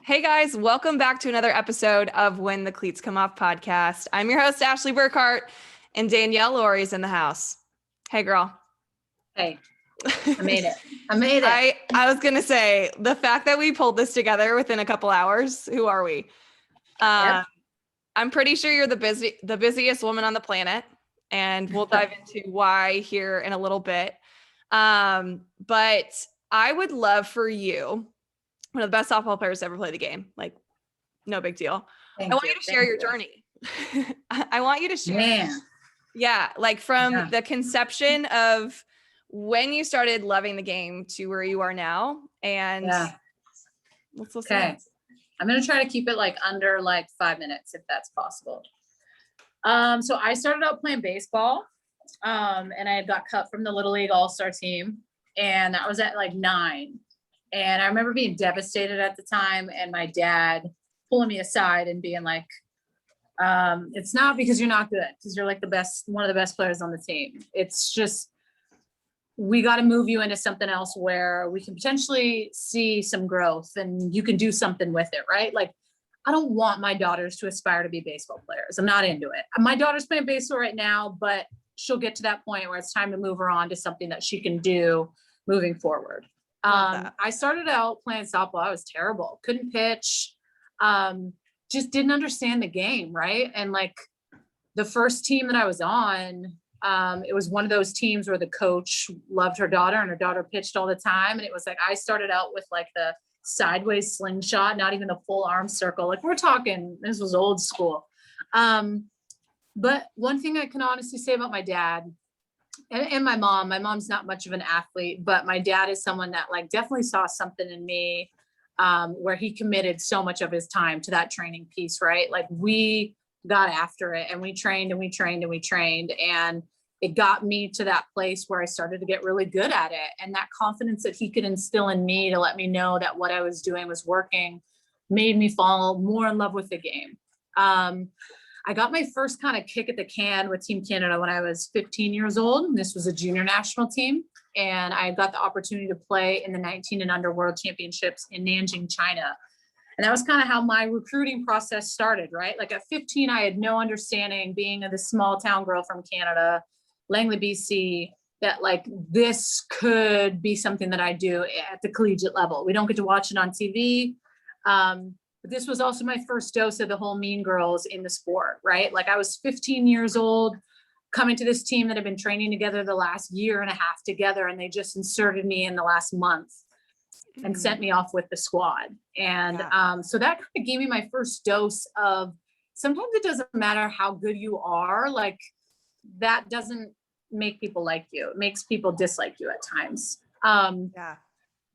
Hey guys, welcome back to another episode of When the Cleats Come Off podcast. I'm your host, Ashley Burkhart, and Danielle Lawrie is in the house. Hey girl. Hey, I made it. I was going to say, the fact that we pulled this together within a couple hours, who are we? Yep. I'm pretty sure you're the busiest woman on the planet, and we'll dive into why here in a little bit. But I would love for you, one of the best softball players to ever play the game, like no big deal. I want you to share your journey. I want you to share. Yeah, like from the conception of when you started loving the game to where you are now. And let's listen. Okay. I'm going to try to keep it like under like 5 minutes if that's possible. So I started out playing baseball and I got cut from the Little League All-Star team, and that was at like 9. And I remember being devastated at the time, and my dad pulling me aside and being like, it's not because you're not good, because you're like one of the best players on the team. It's just, we got to move you into something else where we can potentially see some growth and you can do something with it, right? Like, I don't want my daughters to aspire to be baseball players. I'm not into it. My daughter's playing baseball right now, but she'll get to that point where it's time to move her on to something that she can do moving forward. I started out playing softball. I was terrible. Couldn't pitch. Just didn't understand the game, right? And like the first team that I was on, it was one of those teams where the coach loved her daughter and her daughter pitched all the time. And it was like, I started out with like the sideways slingshot, not even the full arm circle. Like, we're talking, this was old school. But one thing I can honestly say about my dad and my mom's not much of an athlete, but my dad is someone that like definitely saw something in me, where he committed so much of his time to that training piece, right? Like, we got after it and we trained and we trained and we trained, and it got me to that place where I started to get really good at it. And that confidence that he could instill in me to let me know that what I was doing was working made me fall more in love with the game. I got my first kind of kick at the can with Team Canada when I was 15 years old. This was a junior national team. And I got the opportunity to play in the 19 and under world championships in Nanjing, China. And that was kind of how my recruiting process started, right? Like at 15, I had no understanding, being a small town girl from Canada, Langley, BC, that like this could be something that I do at the collegiate level. We don't get to watch it on TV. But this was also my first dose of the whole mean girls in the sport, right? Like, I was 15 years old coming to this team that had been training together the last year and a half together. And they just inserted me in the last month and sent me off with the squad. And so that kind of gave me my first dose of, sometimes it doesn't matter how good you are, like that doesn't make people like you. It makes people dislike you at times.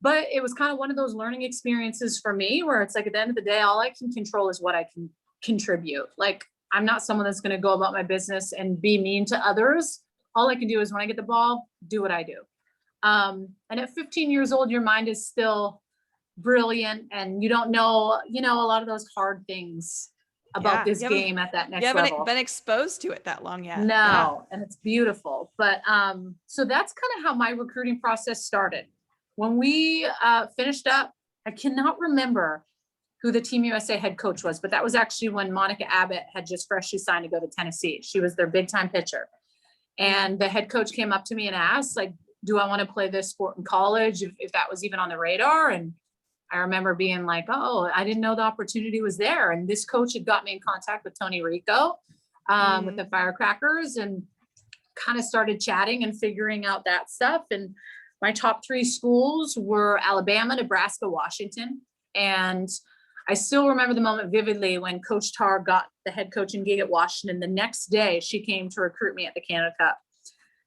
But it was kind of one of those learning experiences for me where it's like, at the end of the day, all I can control is what I can contribute. Like, I'm not someone that's going to go about my business and be mean to others. All I can do is, when I get the ball, do what I do. And at 15 years old, your mind is still brilliant and you don't know, a lot of those hard things about this game at that next level. You haven't been exposed to it that long yet. No. And it's beautiful. But so that's kind of how my recruiting process started. When we finished up, I cannot remember who the Team USA head coach was, but that was actually when Monica Abbott had just freshly signed to go to Tennessee. She was their big time pitcher. And the head coach came up to me and asked, like, do I want to play this sport in college? If that was even on the radar. And I remember being like, oh, I didn't know the opportunity was there. And this coach had got me in contact with Tony Rico with the Firecrackers, and kind of started chatting and figuring out that stuff. And my top 3 schools were Alabama, Nebraska, Washington. And I still remember the moment vividly when Coach Tar got the head coaching gig at Washington. The next day, she came to recruit me at the Canada Cup.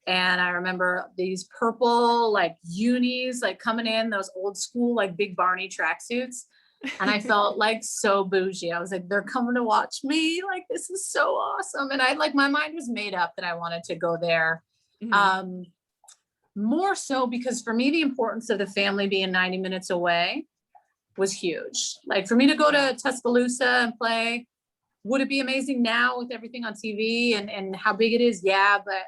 And I remember these purple, like, unis, like, coming in, those old school, like, big Barney tracksuits. And I felt like so bougie. I was like, they're coming to watch me. Like, this is so awesome. And my mind was made up that I wanted to go there. More so because for me, the importance of the family being 90 minutes away was huge. Like, for me to go to Tuscaloosa and play, would it be amazing now with everything on TV and how big it is? Yeah. But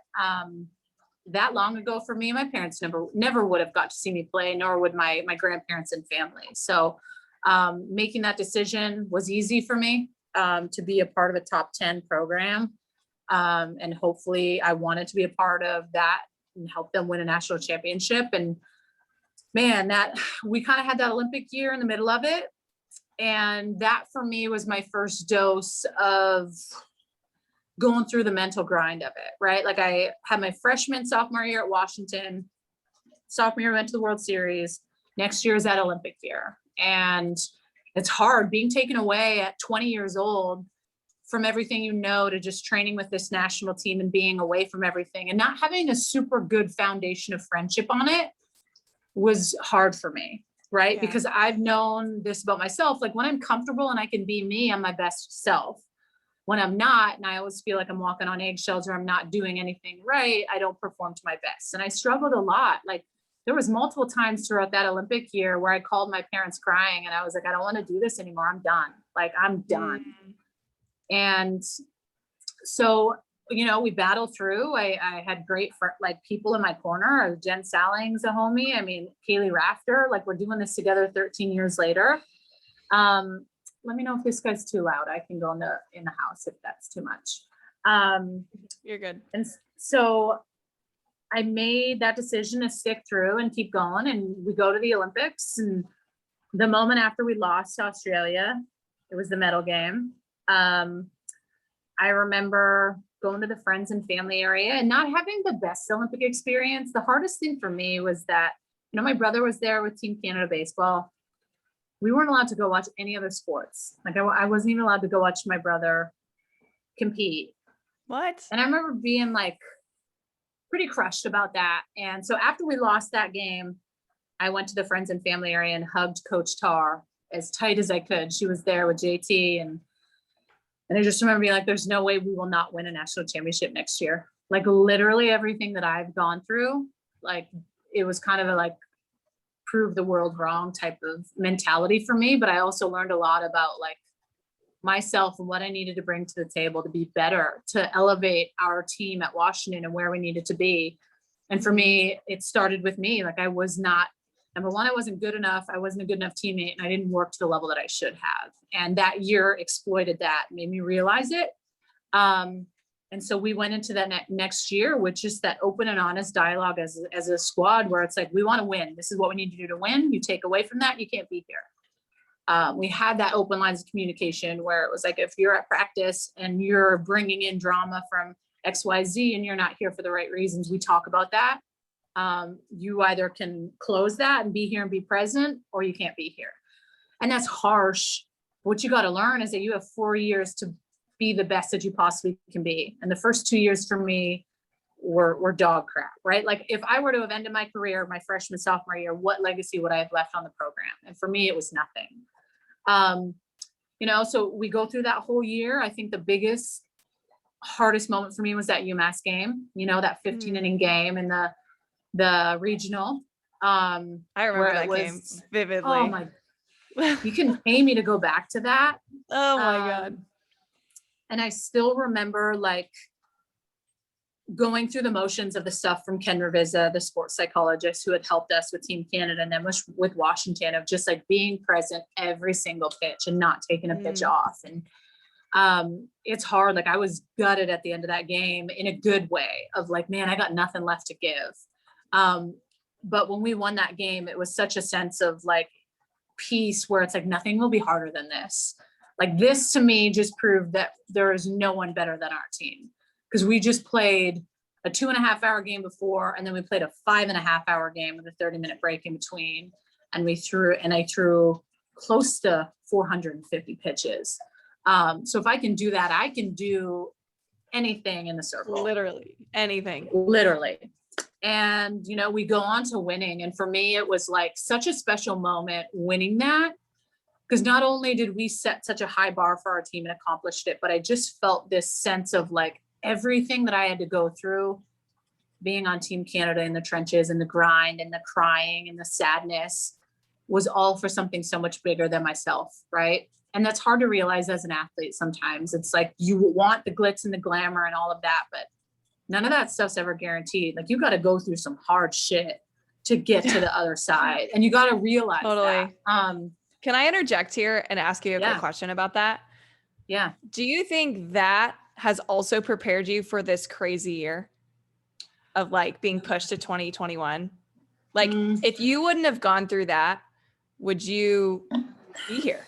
that long ago for me, my parents never would have got to see me play, nor would my grandparents and family. So Making that decision was easy for me, to be a part of a top 10 program. And hopefully I wanted to be a part of that and help them win a national championship. And man, that we kind of had that Olympic year in the middle of it. And that for me was my first dose of going through the mental grind of it, right? Like I had my freshman, sophomore year at Washington, sophomore year went to the World Series. Next year is that Olympic year. And it's hard being taken away at 20 years old from everything you know to just training with this national team and being away from everything and not having a super good foundation of friendship on it was hard for me, right? Yeah. Because I've known this about myself. Like when I'm comfortable and I can be me, I'm my best self. When I'm not, and I always feel like I'm walking on eggshells or I'm not doing anything right, I don't perform to my best. And I struggled a lot. Like there was multiple times throughout that Olympic year where I called my parents crying and I was like, I don't want to do this anymore. I'm done. Like I'm done. And so, you know, we battled through. I had great like people in my corner. Jen Salling's a homie. I mean, Kaylee Rafter, like we're doing this together 13 years later. Let me know if this guy's too loud. I can go in the house if that's too much. You're good. And so I made that decision to stick through and keep going. And we go to the Olympics. And the moment after we lost to Australia, it was the medal game. I remember going to the friends and family area and not having the best Olympic experience. The hardest thing for me was that, you know, my brother was there with Team Canada baseball. We weren't allowed to go watch any other sports. Like I wasn't even allowed to go watch my brother compete. What? And I remember being like pretty crushed about that. And so after we lost that game, I went to the friends and family area and hugged Coach Tar as tight as I could. She was there with JT and I just remember being like, there's no way we will not win a national championship next year. Like literally everything that I've gone through, like it was kind of a like prove the world wrong type of mentality for me. But I also learned a lot about like myself and what I needed to bring to the table to be better, to elevate our team at Washington and where we needed to be. And for me, it started with me. Like I was not, number one, I wasn't good enough. I wasn't a good enough teammate and I didn't work to the level that I should have. And that year exploited that, made me realize it. And so we went into that next year with just that open and honest dialogue as a squad where it's like, we want to win. This is what we need to do to win. You take away from that, you can't be here. We had that open lines of communication where it was like, if you're at practice and you're bringing in drama from XYZ and you're not here for the right reasons, we talk about that. You either can close that and be here and be present, or you can't be here. And that's harsh. What you got to learn is that you have 4 years to be the best that you possibly can be. And the first 2 years for me were dog crap, right? Like if I were to have ended my career, my freshman, sophomore year, what legacy would I have left on the program? And for me, it was nothing. You know, so we go through that whole year. I think the biggest, hardest moment for me was that UMass game, you know, that 15 inning game and the regional. I remember that game vividly. Oh my, you can pay me to go back to that. Oh my God. And I still remember like going through the motions of the stuff from Ken Ravizza, the sports psychologist who had helped us with Team Canada and then with Washington, of just like being present every single pitch and not taking a pitch off. And it's hard. Like I was gutted at the end of that game in a good way of like, man, I got nothing left to give. But when we won that game, it was such a sense of like peace where it's like, nothing will be harder than this. Like this to me just proved that there is no one better than our team, because we just played a 2.5 hour game before, and then we played a 5.5 hour game with a 30-minute break in between. And I threw close to 450 pitches. So if I can do that, I can do anything in the circle. Literally anything. Literally. And, you know, we go on to winning. And for me, it was like such a special moment winning that, because not only did we set such a high bar for our team and accomplished it, but I just felt this sense of like everything that I had to go through being on Team Canada in the trenches and the grind and the crying and the sadness was all for something so much bigger than myself. Right. And that's hard to realize as an athlete. Sometimes it's like, you want the glitz and the glamour and all of that, but none of that stuff's ever guaranteed. Like you got to go through some hard shit to get to the other side. And you got to realize that. Can I interject here and ask you a quick Yeah. question about that? Yeah. Do you think that has also prepared you for this crazy year of like being pushed to 2021? Like, if you wouldn't have gone through that, would you be here?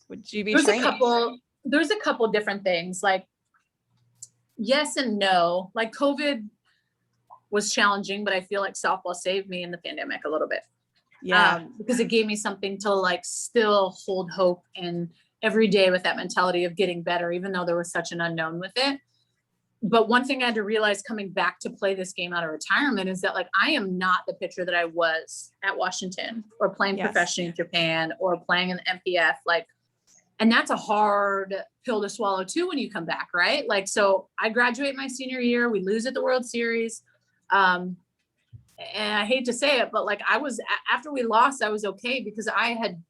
Would you be training? There's a couple different things, like yes and no. Like COVID was challenging, but I feel like softball saved me in the pandemic a little bit. Yeah. Because it gave me something to like still hold hope and every day with that mentality of getting better, even though there was such an unknown with it. But one thing I had to realize coming back to play this game out of retirement is that like I am not the pitcher that I was at Washington or playing professionally in Japan or playing in the MPF. Like, and that's a hard pill to swallow too when you come back, right? Like, so I graduate my senior year, we lose at the World Series. And I hate to say it, but like after we lost, I was okay because I had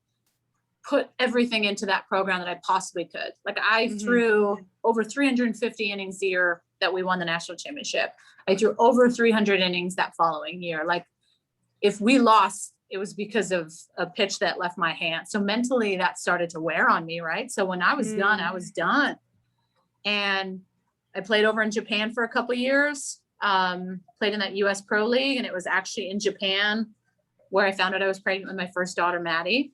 put everything into that program that I possibly could. Like I threw over 350 innings the year that we won the national championship. I threw over 300 innings that following year. Like if we lost, it was because of a pitch that left my hand. So mentally that started to wear on me, right? So when I was done, I was done. And I played over in Japan for a couple of years, played in that US Pro League. And it was actually in Japan where I found out I was pregnant with my first daughter, Maddie.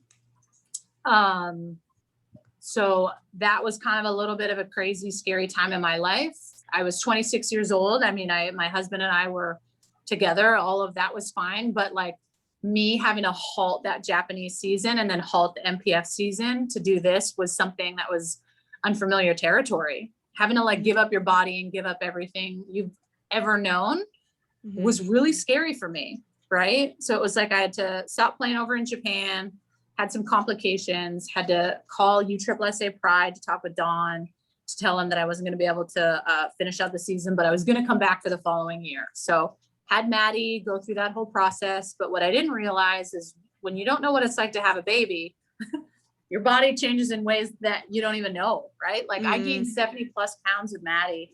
So that was kind of a little bit of a crazy, scary time in my life. I was 26 years old. I mean, my husband and I were together. All of that was fine. But like me having to halt that Japanese season and then halt the MPF season to do this was something that was unfamiliar territory. Having to like give up your body and give up everything you've ever known was really scary for me. Right. So it was like I had to stop playing over in Japan, had some complications, had to call USSSA Pride to talk with Don to tell him that I wasn't going to be able to finish out the season, but I was going to come back for the following year. So had Maddie go through that whole process. But what I didn't realize is when you don't know what it's like to have a baby, your body changes in ways that you don't even know, right? Like I gained 70 plus pounds with Maddie.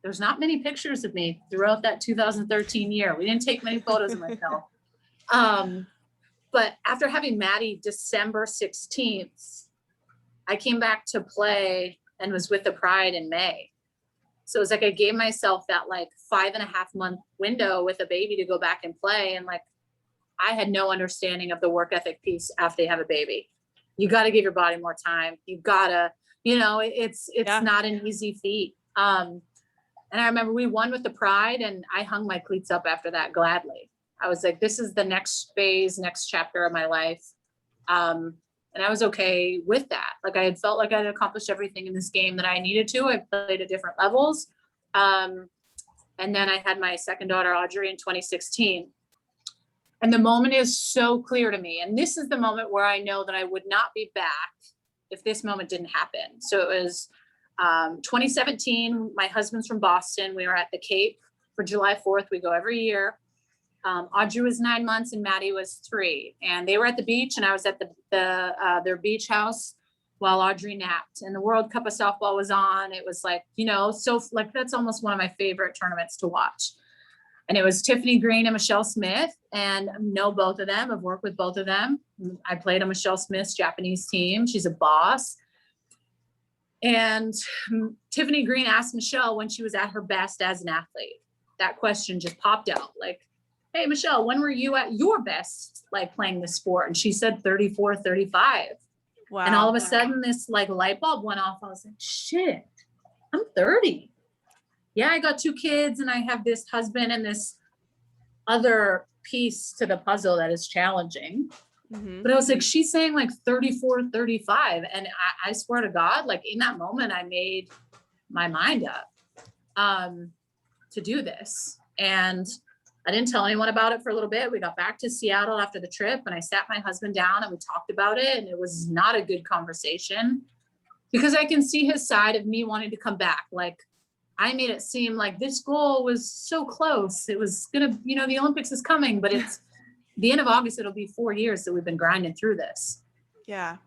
There's not many pictures of me throughout that 2013 year. We didn't take many photos of myself. But after having Maddie December 16th, I came back to play and was with the Pride in May. So it was like I gave myself that like 5.5 month window with a baby to go back and play. And like I had no understanding of the work ethic piece after you have a baby. You got to give your body more time. You got to, it's not an easy feat. And I remember we won with the Pride and I hung my cleats up after that gladly. I was like, this is the next phase, next chapter of my life. And I was okay with that. Like I had felt like I had accomplished everything in this game that I needed to. I played at different levels. And then I had my second daughter, Audrey, in 2016. And the moment is so clear to me. And this is the moment where I know that I would not be back if this moment didn't happen. So it was 2017. My husband's from Boston. We were at the Cape for July 4th. We go every year. Audrey was 9 months and Maddie was 3, and they were at the beach and I was at their beach house while Audrey napped, and the World Cup of softball was on. It was like, so like, that's almost one of my favorite tournaments to watch. And it was Tiffany Green and Michelle Smith, and know both of them. I've worked with both of them. I played on Michelle Smith's Japanese team. She's a boss. And Tiffany Green asked Michelle when she was at her best as an athlete. That question just popped out like, hey, Michelle, when were you at your best, like playing this sport? And she said 34, 35. Wow. And all of a sudden this like light bulb went off. I was like, shit, I'm 30. Yeah, I got 2 kids and I have this husband and this other piece to the puzzle that is challenging. But I was like, she's saying like 34, 35. And I swear to God, like in that moment, I made my mind up to do this. And I didn't tell anyone about it for a little bit. We got back to Seattle after the trip and I sat my husband down and we talked about it. And it was not a good conversation because I can see his side of me wanting to come back. Like I made it seem like this goal was so close. It was going to, the Olympics is coming, but it's the end of August. It'll be 4 years that we've been grinding through this. Yeah.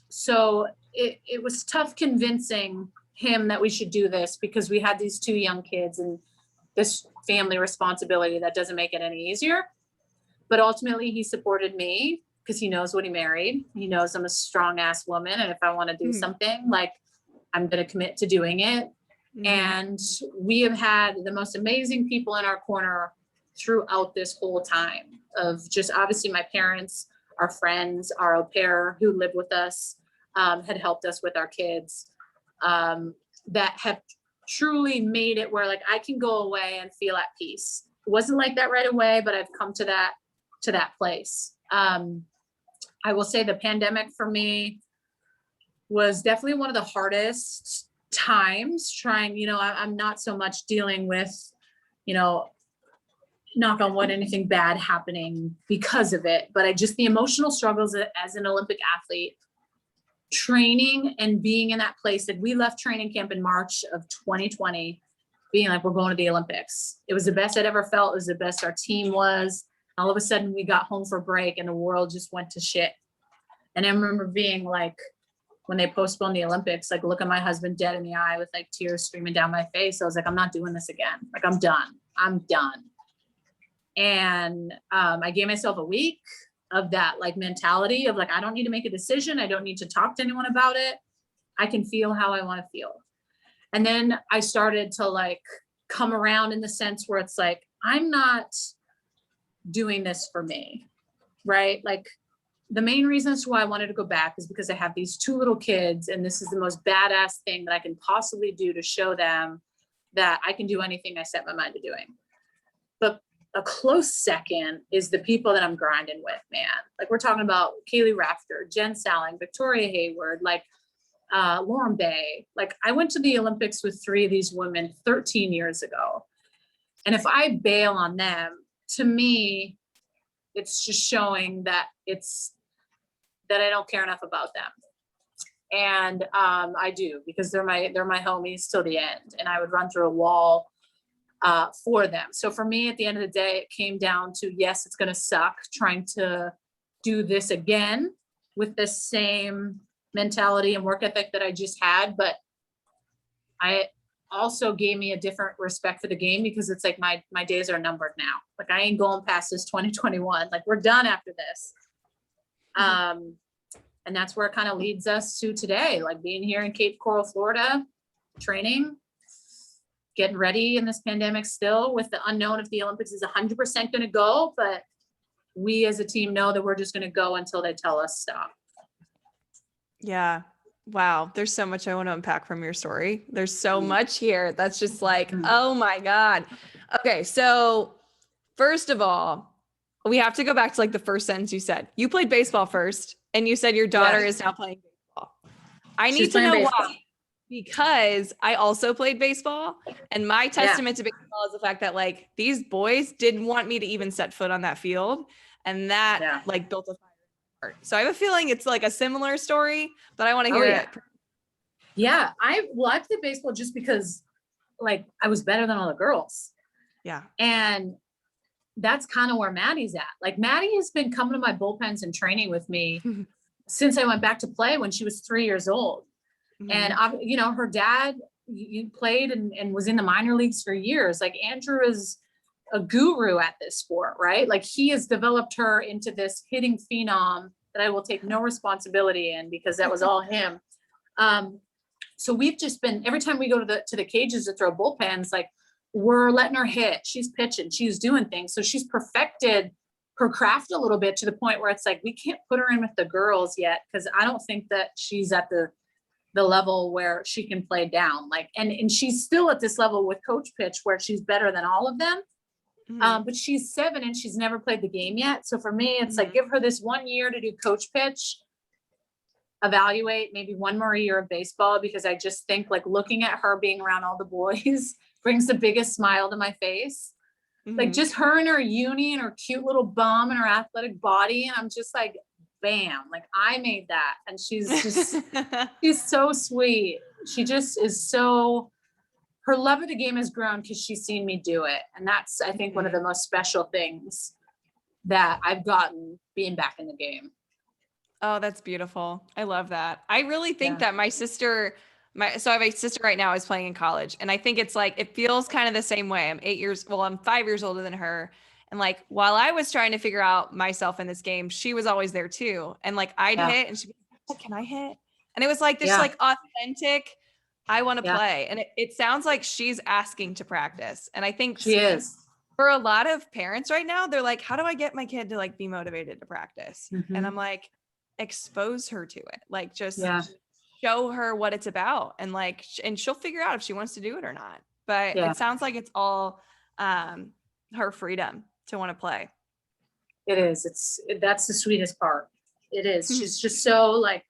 So it was tough convincing him that we should do this because we had these 2 young kids and this family responsibility that doesn't make it any easier. but ultimately he supported me because he knows what he married. He knows I'm a strong ass woman. And if I want to do something, like, I'm going to commit to doing it. And we have had the most amazing people in our corner throughout this whole time, of just obviously my parents, our friends, our au pair who lived with us, had helped us with our kids, that have truly made it where, like, I can go away and feel at peace. It wasn't like that right away, but I've come to that place. I will say the pandemic for me was definitely one of the hardest times trying, I'm not so much dealing with, knock on wood, anything bad happening because of it, but the emotional struggles as an Olympic athlete, training and being in that place. That we left training camp in March of 2020, being like, we're going to the Olympics. It was the best I'd ever felt. It was the best our team was. All of a sudden we got home for break and the world just went to shit. And I remember being like, when they postponed the Olympics, like, look at my husband dead in the eye with like tears streaming down my face. I was like, I'm not doing this again. Like, I'm done. And I gave myself a week of that, like, mentality of like, I don't need to make a decision. I don't need to talk to anyone about it. I can feel how I want to feel. And then I started to like come around in the sense where it's like, I'm not doing this for me, right? Like, the main reasons why I wanted to go back is because I have these 2 little kids, and this is the most badass thing that I can possibly do to show them that I can do anything I set my mind to doing. But a close second is the people that I'm grinding with, man. Like, we're talking about Kaylee Rafter, Jen Salling, Victoria Hayward, like Lauren Bay. Like, I went to the Olympics with 3 of these women 13 years ago. And if I bail on them, to me, it's just showing that I don't care enough about them. And I do, because they're my homies till the end. And I would run through a wall for them. So for me, at the end of the day, it came down to, yes, it's going to suck trying to do this again with the same mentality and work ethic that I just had. But I also gave me a different respect for the game, because it's like my days are numbered now. Like, I ain't going past this 2021. Like, we're done after this. And that's where it kind of leads us to today, like being here in Cape Coral, Florida, training, getting ready in this pandemic still, with the unknown if the Olympics is 100% going to go. But we as a team know that we're just going to go until they tell us stop. Yeah. Wow. There's so much I want to unpack from your story. There's so much here. That's just like, oh my God. Okay. So first of all, we have to go back to like the first sentence you said. You played baseball first, and you said your daughter is now playing baseball. I need to know why, because I also played baseball, and my testament to baseball is the fact that like these boys didn't want me to even set foot on that field, and that like built a fire in my heart. So I have a feeling it's like a similar story, but I want to hear it. Yeah, I played baseball just because like I was better than all the girls. Yeah. And that's kind of where Maddie's at. Like, Maddie has been coming to my bullpens and training with me since I went back to play when she was 3 years old. And her dad, you played and was in the minor leagues for years. Like, Andrew is a guru at this sport, right? Like, he has developed her into this hitting phenom that I will take no responsibility in, because that was all him. So we've just been, every time we go to the cages to throw bullpens, like, we're letting her hit. She's pitching, she's doing things. So she's perfected her craft a little bit, to the point where it's like, we can't put her in with the girls yet, because I don't think that she's at the level where she can play down. Like, and she's still at this level with coach pitch where she's better than all of them. But she's 7 and she's never played the game yet. So for me, it's like, give her this 1 year to do coach pitch, evaluate maybe 1 more year of baseball, because I just think like looking at her being around all the boys brings the biggest smile to my face. Like, just her and her uni and her cute little bum and her athletic body. And I'm just like, bam, like, I made that. And she's just, she's so sweet. She just is so, her love of the game has grown because she's seen me do it. And that's, I think, one of the most special things that I've gotten being back in the game. Oh, that's beautiful. I love that. I really think that my sister, so I have a sister right now who's playing in college. And I think it's like, it feels kind of the same way. I'm 5 years older than her. And like, while I was trying to figure out myself in this game, she was always there too. And like, I'd hit and she'd be like, can I hit? And it was like this like authentic, I want to play. And it sounds like she's asking to practice. And I think she is. For a lot of parents right now, they're like, how do I get my kid to like be motivated to practice? And I'm like, expose her to it. Like just show her what it's about, and like, and she'll figure out if she wants to do it or not. But it sounds like it's all her freedom to want to play. It is. That's the sweetest part. It is. She's just so like,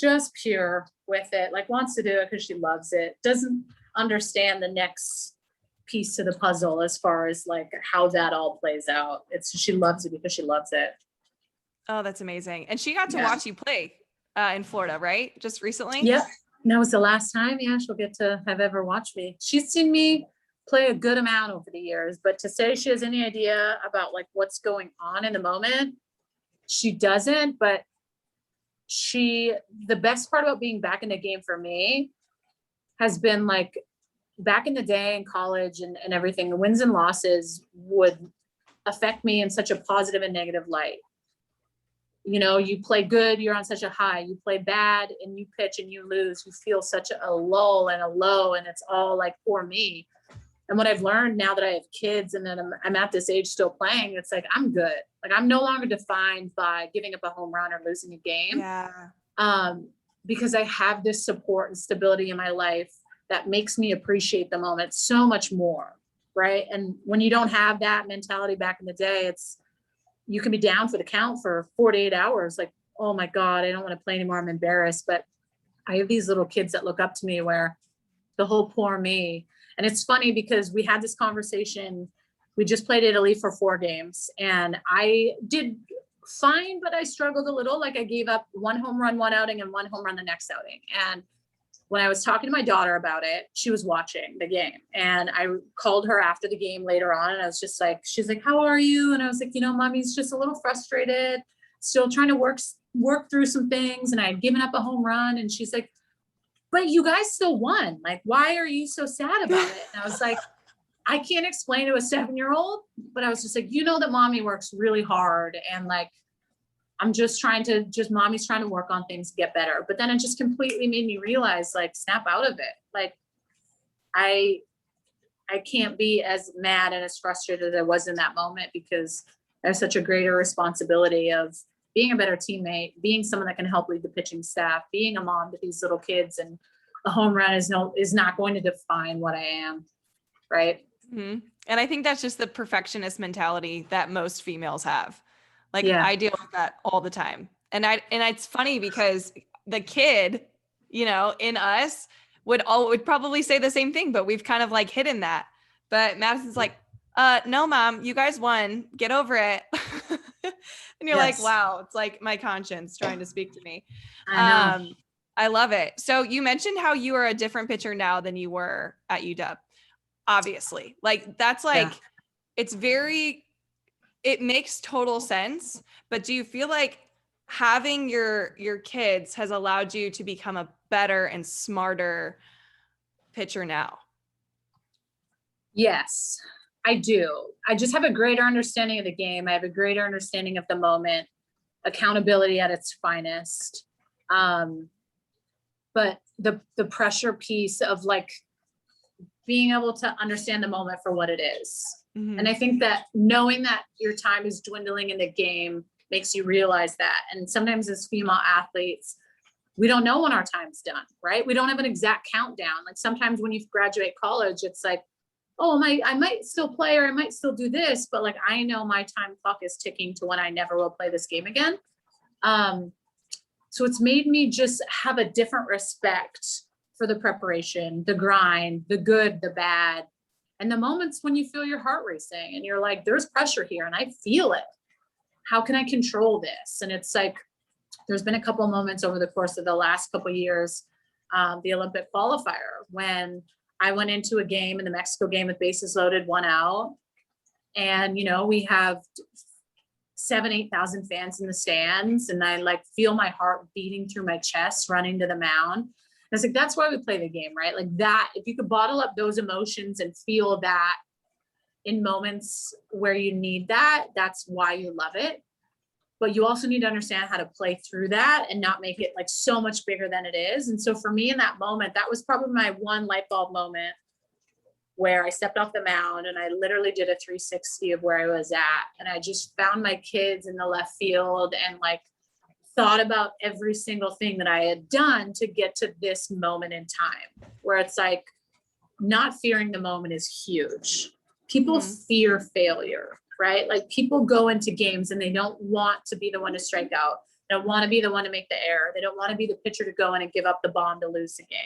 just pure with it, like wants to do it because she loves it, doesn't understand the next piece to the puzzle as far as like how that all plays out. It's she loves it because she loves it. Oh, that's amazing. And she got to watch you play in Florida, right? Just recently? Yep. And that was the last time, she'll get to have ever watched me. She's seen me play a good amount over the years, but to say she has any idea about like what's going on in the moment, she doesn't. But the best part about being back in the game for me has been like back in the day in college and everything, the wins and losses would affect me in such a positive and negative light. You know, you play good, you're on such a high. You play bad and you pitch and you lose, you feel such a lull and a low, and it's all like for me. And what I've learned now that I have kids and then I'm at this age still playing, it's like, I'm good. Like I'm no longer defined by giving up a home run or losing a game. Because I have this support and stability in my life that makes me appreciate the moment so much more. Right. And when you don't have that mentality back in the day, you can be down for the count for 48 hours. Like, oh my God, I don't want to play anymore. I'm embarrassed. But I have these little kids that look up to me where the whole poor me. And it's funny because we had this conversation. We just played Italy for 4 games and I did fine, but I struggled a little. Like I gave up 1 home run, 1 outing, and 1 home run the next outing. And when I was talking to my daughter about it, she was watching the game and I called her after the game later on. And I was just like, she's like, how are you? And I was like, mommy's just a little frustrated, still trying to work through some things. And I had given up a home run. And she's like, but you guys still won. Like, why are you so sad about it? And I was like, I can't explain to a 7-year-old, but I was just like, that mommy works really hard. And like, I'm just mommy's trying to work on things to get better. But then it just completely made me realize, like, snap out of it. Like, I can't be as mad and as frustrated as I was in that moment because I have such a greater responsibility of being a better teammate, being someone that can help lead the pitching staff, being a mom to these little kids. And a home run is not going to define what I am. Right. Mm-hmm. And I think that's just the perfectionist mentality that most females have. Like I deal with that all the time. And it's funny because the kid, in us would probably say the same thing, but we've kind of like hidden that. But Madison's like, no, mom, you guys won. Get over it. And you're like, wow, it's like my conscience trying to speak to me. I know. I love it. So you mentioned how you are a different pitcher now than you were at UW. Obviously, like that's like, it makes total sense. But do you feel like having your kids has allowed you to become a better and smarter pitcher now? Yes, I do. I just have a greater understanding of the game. I have a greater understanding of the moment, accountability at its finest. But the pressure piece of like being able to understand the moment for what it is. Mm-hmm. And I think that knowing that your time is dwindling in the game makes you realize that. And sometimes as female athletes, we don't know when our time's done, right? We don't have an exact countdown. Like sometimes when you graduate college, it's like, oh, I might still play or I might still do this, but like I know my time clock is ticking to when I never will play this game again. So it's made me just have a different respect for the preparation, the grind, the good, the bad, and the moments when you feel your heart racing and you're like, there's pressure here and I feel it. How can I control this? And it's like, there's been a couple of moments over the course of the last couple of years, the Olympic qualifier, when I went into a game in the Mexico game with bases loaded, 1 out. And, we have 7,000-8,000 fans in the stands. And I like feel my heart beating through my chest, running to the mound. And it's like, that's why we play the game, right? Like that, if you could bottle up those emotions and feel that in moments where you need that, that's why you love it. But you also need to understand how to play through that and not make it like so much bigger than it is. And so for me in that moment, that was probably my one light bulb moment where I stepped off the mound and I literally did a 360 of where I was at. And I just found my kids in the left field and like thought about every single thing that I had done to get to this moment in time, where it's like not fearing the moment is huge. People fear failure, right? Like people go into games and they don't want to be the one to strike out. They don't want to be the one to make the error. They don't want to be the pitcher to go in and give up the bomb to lose the game.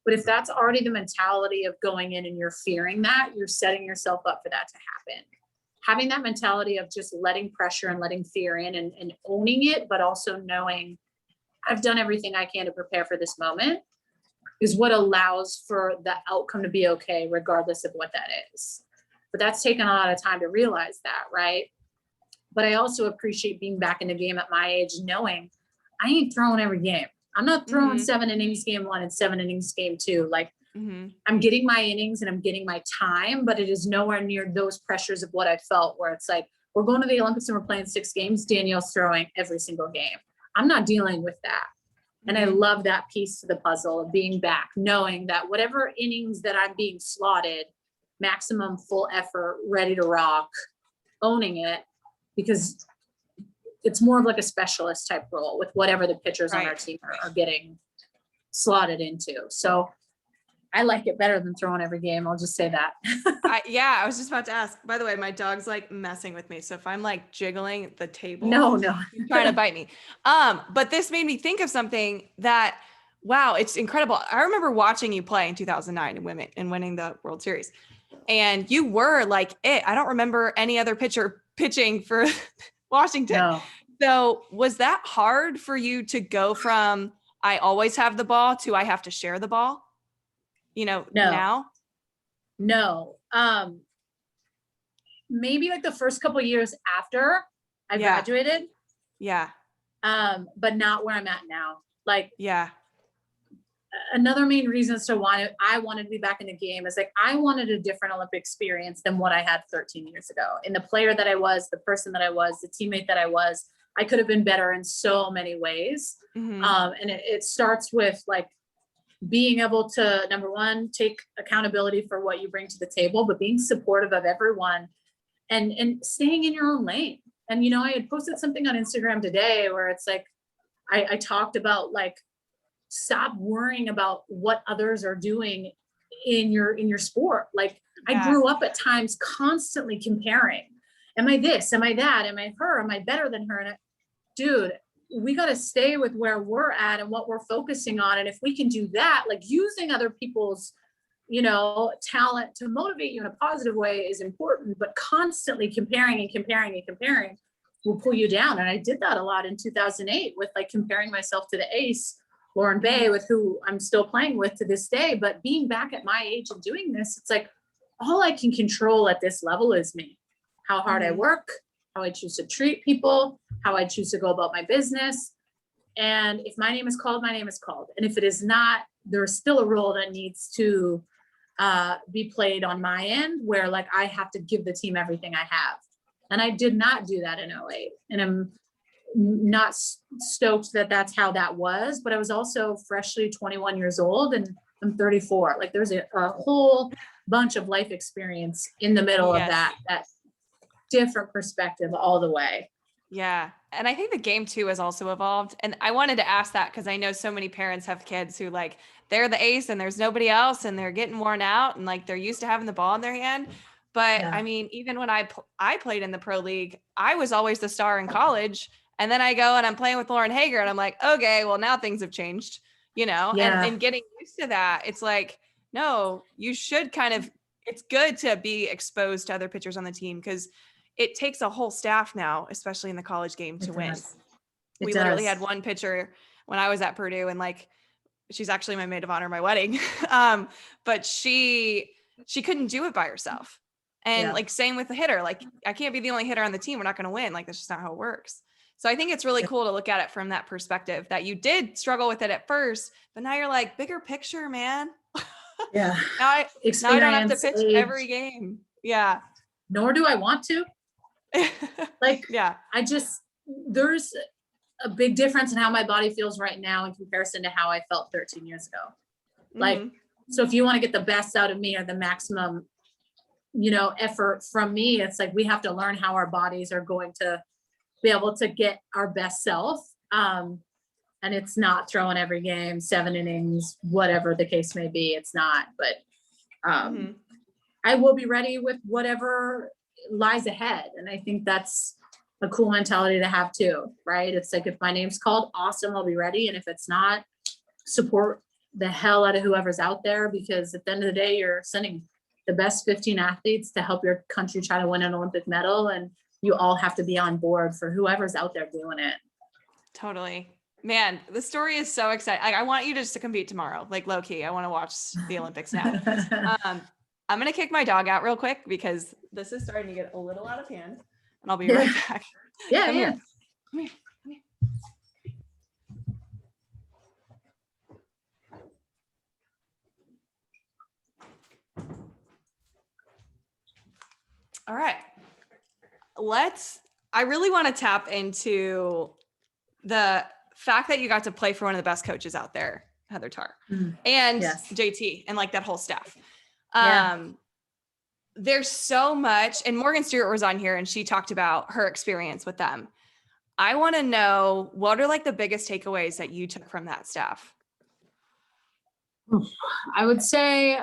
But if that's already the mentality of going in and you're fearing that, you're setting yourself up for that to happen. Having that mentality of just letting pressure and letting fear in and owning it, but also knowing I've done everything I can to prepare for this moment is what allows for the outcome to be okay, regardless of what that is. But that's taken a lot of time to realize that, right? But I also appreciate being back in the game at my age, knowing I ain't throwing every game. I'm not throwing 7 innings game 1 and 7 innings game 2. Like I'm getting my innings and I'm getting my time, but it is nowhere near those pressures of what I felt where it's like, we're going to the Olympics and we're playing 6 games. Danielle's throwing every single game. I'm not dealing with that. And I love that piece to the puzzle of being back, knowing that whatever innings that I'm being slotted, maximum full effort, ready to rock, owning it, because it's more of like a specialist type role with whatever the pitchers on our team are getting slotted into. So I like it better than throwing every game. I'll just say that. I was just about to ask, by the way, my dog's like messing with me. So if I'm like jiggling the table, no, he's trying to bite me. But this made me think of something that, wow, it's incredible. I remember watching you play in 2009 and winning the World Series. And you were like it. I don't remember any other pitcher pitching for Washington. No. So was that hard for you to go from I always have the ball to I have to share the ball? Now? No. Maybe like the first couple of years after I graduated. Yeah. But not where I'm at now. Like, yeah. Another main reason as to why I wanted to be back in the game is like, I wanted a different Olympic experience than what I had 13 years ago. In the player that I was, the person that I was, the teammate that I was, I could have been better in so many ways. And it starts with like being able to, number one, take accountability for what you bring to the table, but being supportive of everyone and staying in your own lane. And, I had posted something on Instagram today where it's like, I talked about like, stop worrying about what others are doing in your sport. Like I grew up at times constantly comparing. Am I this? Am I that? Am I her? Am I better than her? And dude, we got to stay with where we're at and what we're focusing on. And if we can do that, like using other people's, talent to motivate you in a positive way is important, but constantly comparing will pull you down. And I did that a lot in 2008 with like comparing myself to the ace, Lauren Bay, with who I'm still playing with to this day. But being back at my age and doing this, it's like all I can control at this level is me, how hard I work, how I choose to treat people, how I choose to go about my business. And if my name is called, my name is called. And if it is not, there's still a role that needs to be played on my end where like I have to give the team everything I have. And I did not do that in 08. And I'm not stoked that that's how that was, but I was also freshly 21 years old and I'm 34. Like there's a whole bunch of life experience in the middle of that different perspective all the way. Yeah. And I think the game too has also evolved. And I wanted to ask that because I know so many parents have kids who like, they're the ace and there's nobody else and they're getting worn out and like they're used to having the ball in their hand. But I mean, even when I played in the pro league, I was always the star in college. And then I go and I'm playing with Lauren Hager and I'm like, okay, well now things have changed, and getting used to that. It's like, no, you should it's good to be exposed to other pitchers on the team because it takes a whole staff now, especially in the college game to win. We literally had one pitcher when I was at Purdue and like, she's actually my maid of honor at my wedding. But she couldn't do it by herself. And like same with the hitter, like I can't be the only hitter on the team. We're not going to win. Like that's just not how it works. So I think it's really cool to look at it from that perspective that you did struggle with it at first, but now you're like bigger picture, man. Yeah. now I don't have to pitch every game. Yeah. Nor do I want to. Like, yeah. There's a big difference in how my body feels right now in comparison to how I felt 13 years ago. Like, so if you want to get the best out of me or the maximum, effort from me, it's like, we have to learn how our bodies are going to be able to get our best self. And it's not throwing every game, 7 innings, whatever the case may be. It's not, but I will be ready with whatever lies ahead. And I think that's a cool mentality to have too, right? It's like, if my name's called, awesome, I'll be ready. And if it's not, support the hell out of whoever's out there, because at the end of the day, you're sending the best 15 athletes to help your country try to win an Olympic medal. And you all have to be on board for whoever's out there doing it. Totally. Man, the story is so exciting. I want you just to compete tomorrow, like low key. I want to watch the Olympics now. I'm going to kick my dog out real quick because this is starting to get a little out of hand, and I'll be right back. Yeah. Come here. All right. I really want to tap into the fact that you got to play for one of the best coaches out there, Heather Tarr, and JT, and like that whole staff. There's so much, and Morgan Stewart was on here and she talked about her experience with them. I want to know, what are like the biggest takeaways that you took from that staff? I would say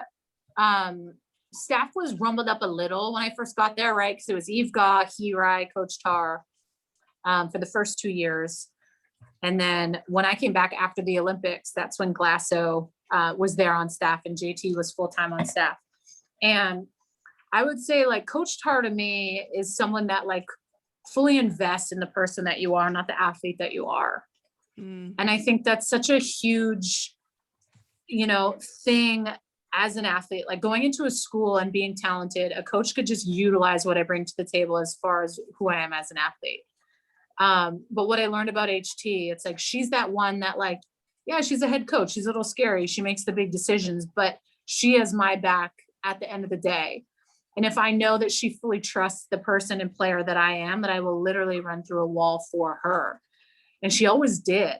staff was rumbled up a little when I first got there, right? Because it was Eve Gaw, Hirai, Coach Tarr for the first 2 years. And then when I came back after the Olympics, that's when Glasso was there on staff and JT was full-time on staff. And I would say, like, Coach Tarr to me is someone that like fully invests in the person that you are, not the athlete that you are. And I think that's such a huge, thing as an athlete, like going into a school and being talented. A coach could just utilize what I bring to the table as far as who I am as an athlete. But what I learned about HT, it's like, she's that one that like, yeah, she's a head coach. She's a little scary. She makes the big decisions, but she has my back at the end of the day. And if I know that she fully trusts the person and player that I am, that I will literally run through a wall for her. And she always did.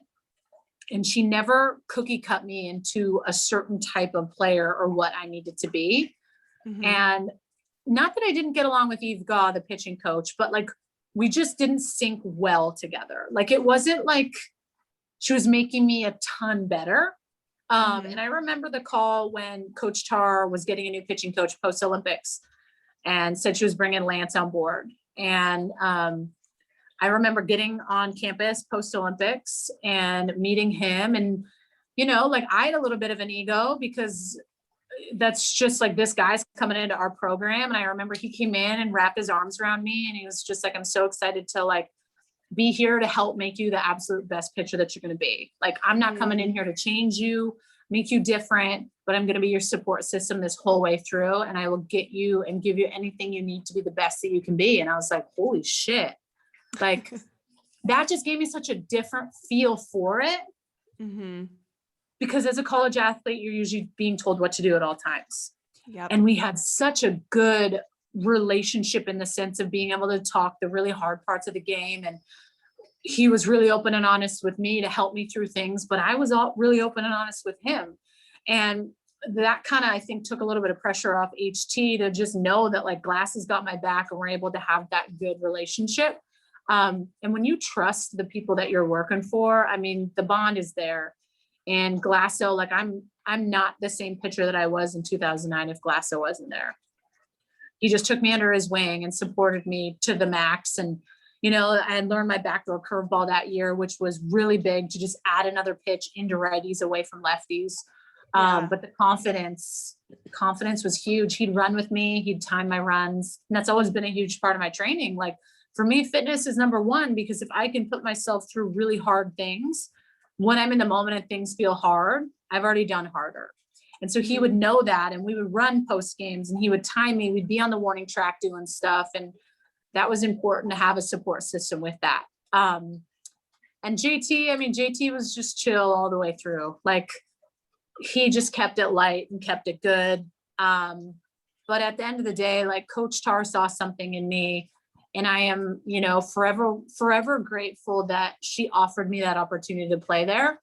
And she never cookie cut me into a certain type of player or what I needed to be. And not that I didn't get along with Eve Gaw, the pitching coach, but like, we just didn't sync well together. Like, it wasn't like she was making me a ton better. And I remember the call when Coach Tarr was getting a new pitching coach post Olympics and said she was bringing Lance on board. And I remember getting on campus post Olympics and meeting him. And, like, I had a little bit of an ego because that's just like, this guy's coming into our program. And I remember he came in and wrapped his arms around me and he was just like, I'm so excited to like be here to help make you the absolute best pitcher that you're going to be. Like, I'm not coming in here to change you, make you different, but I'm going to be your support system this whole way through. And I will get you and give you anything you need to be the best that you can be. And I was like, holy shit. Like, that just gave me such a different feel for it. Because as a college athlete, you're usually being told what to do at all times. And we had such a good relationship in the sense of being able to talk the really hard parts of the game. And he was really open and honest with me to help me through things, but I was all really open and honest with him. And that kind of, I think, took a little bit of pressure off HT to just know that like Glass has got my back and we're able to have that good relationship. And when you trust the people that you're working for, I mean, the bond is there. And Glasso, like, I'm not the same pitcher that I was in 2009 if Glasso wasn't there. He just took me under his wing and supported me to the max. And, I had learned my backdoor curveball that year, which was really big to just add another pitch into righties away from lefties. But the confidence was huge. He'd run with me. He'd time my runs. And that's always been a huge part of my training. Like, for me, fitness is number one, because if I can put myself through really hard things, when I'm in the moment and things feel hard, I've already done harder. And so he would know that, and we would run post games and he would time me. We'd be on the warning track doing stuff. And that was important to have a support system with that. And JT was just chill all the way through. Like, he just kept it light and kept it good. But at the end of the day, like Coach Tar saw something in me, and I am, you know, forever grateful that she offered me that opportunity to play there,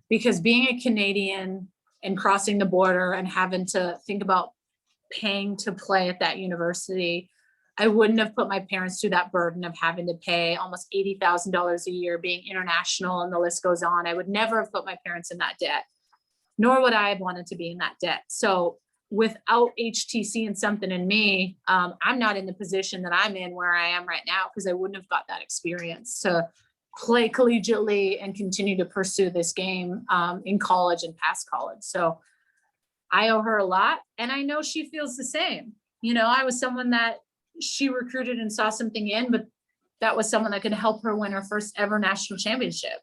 because being a Canadian and crossing the border and having to think about paying to play at that university, I wouldn't have put my parents through that burden of having to pay almost $80,000 a year, being international, and the list goes on. I would never have put my parents in that debt, nor would I have wanted to be in that debt. So without HTC and something in me, I'm not in the position that I'm in where I am right now, because I wouldn't have got that experience to play collegiately and continue to pursue this game in college and past college. So I owe her a lot, and I know she feels the same. You know, I was someone that she recruited and saw something in, but that was someone that could help her win her first ever national championship.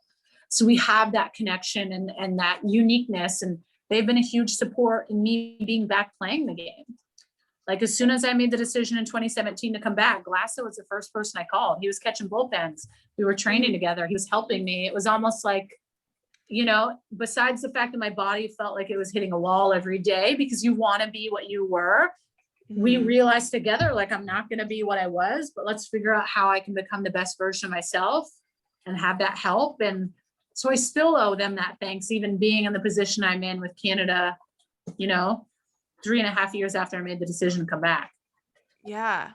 So we have that connection and that uniqueness, and they've been a huge support in me being back playing the game. Like as soon as I made the decision in 2017 to come back, Glasso was the first person I called. He was catching bullpens. We were training together. He was helping me. It was almost like, you know, besides the fact that my body felt like it was hitting a wall every day because you want to be what you were, we realized together, like, I'm not going to be what I was, but let's figure out how I can become the best version of myself and have that help. And so I still owe them that thanks, even being in the position I'm in with Canada, you know, 3.5 years after I made the decision to come back. Yeah.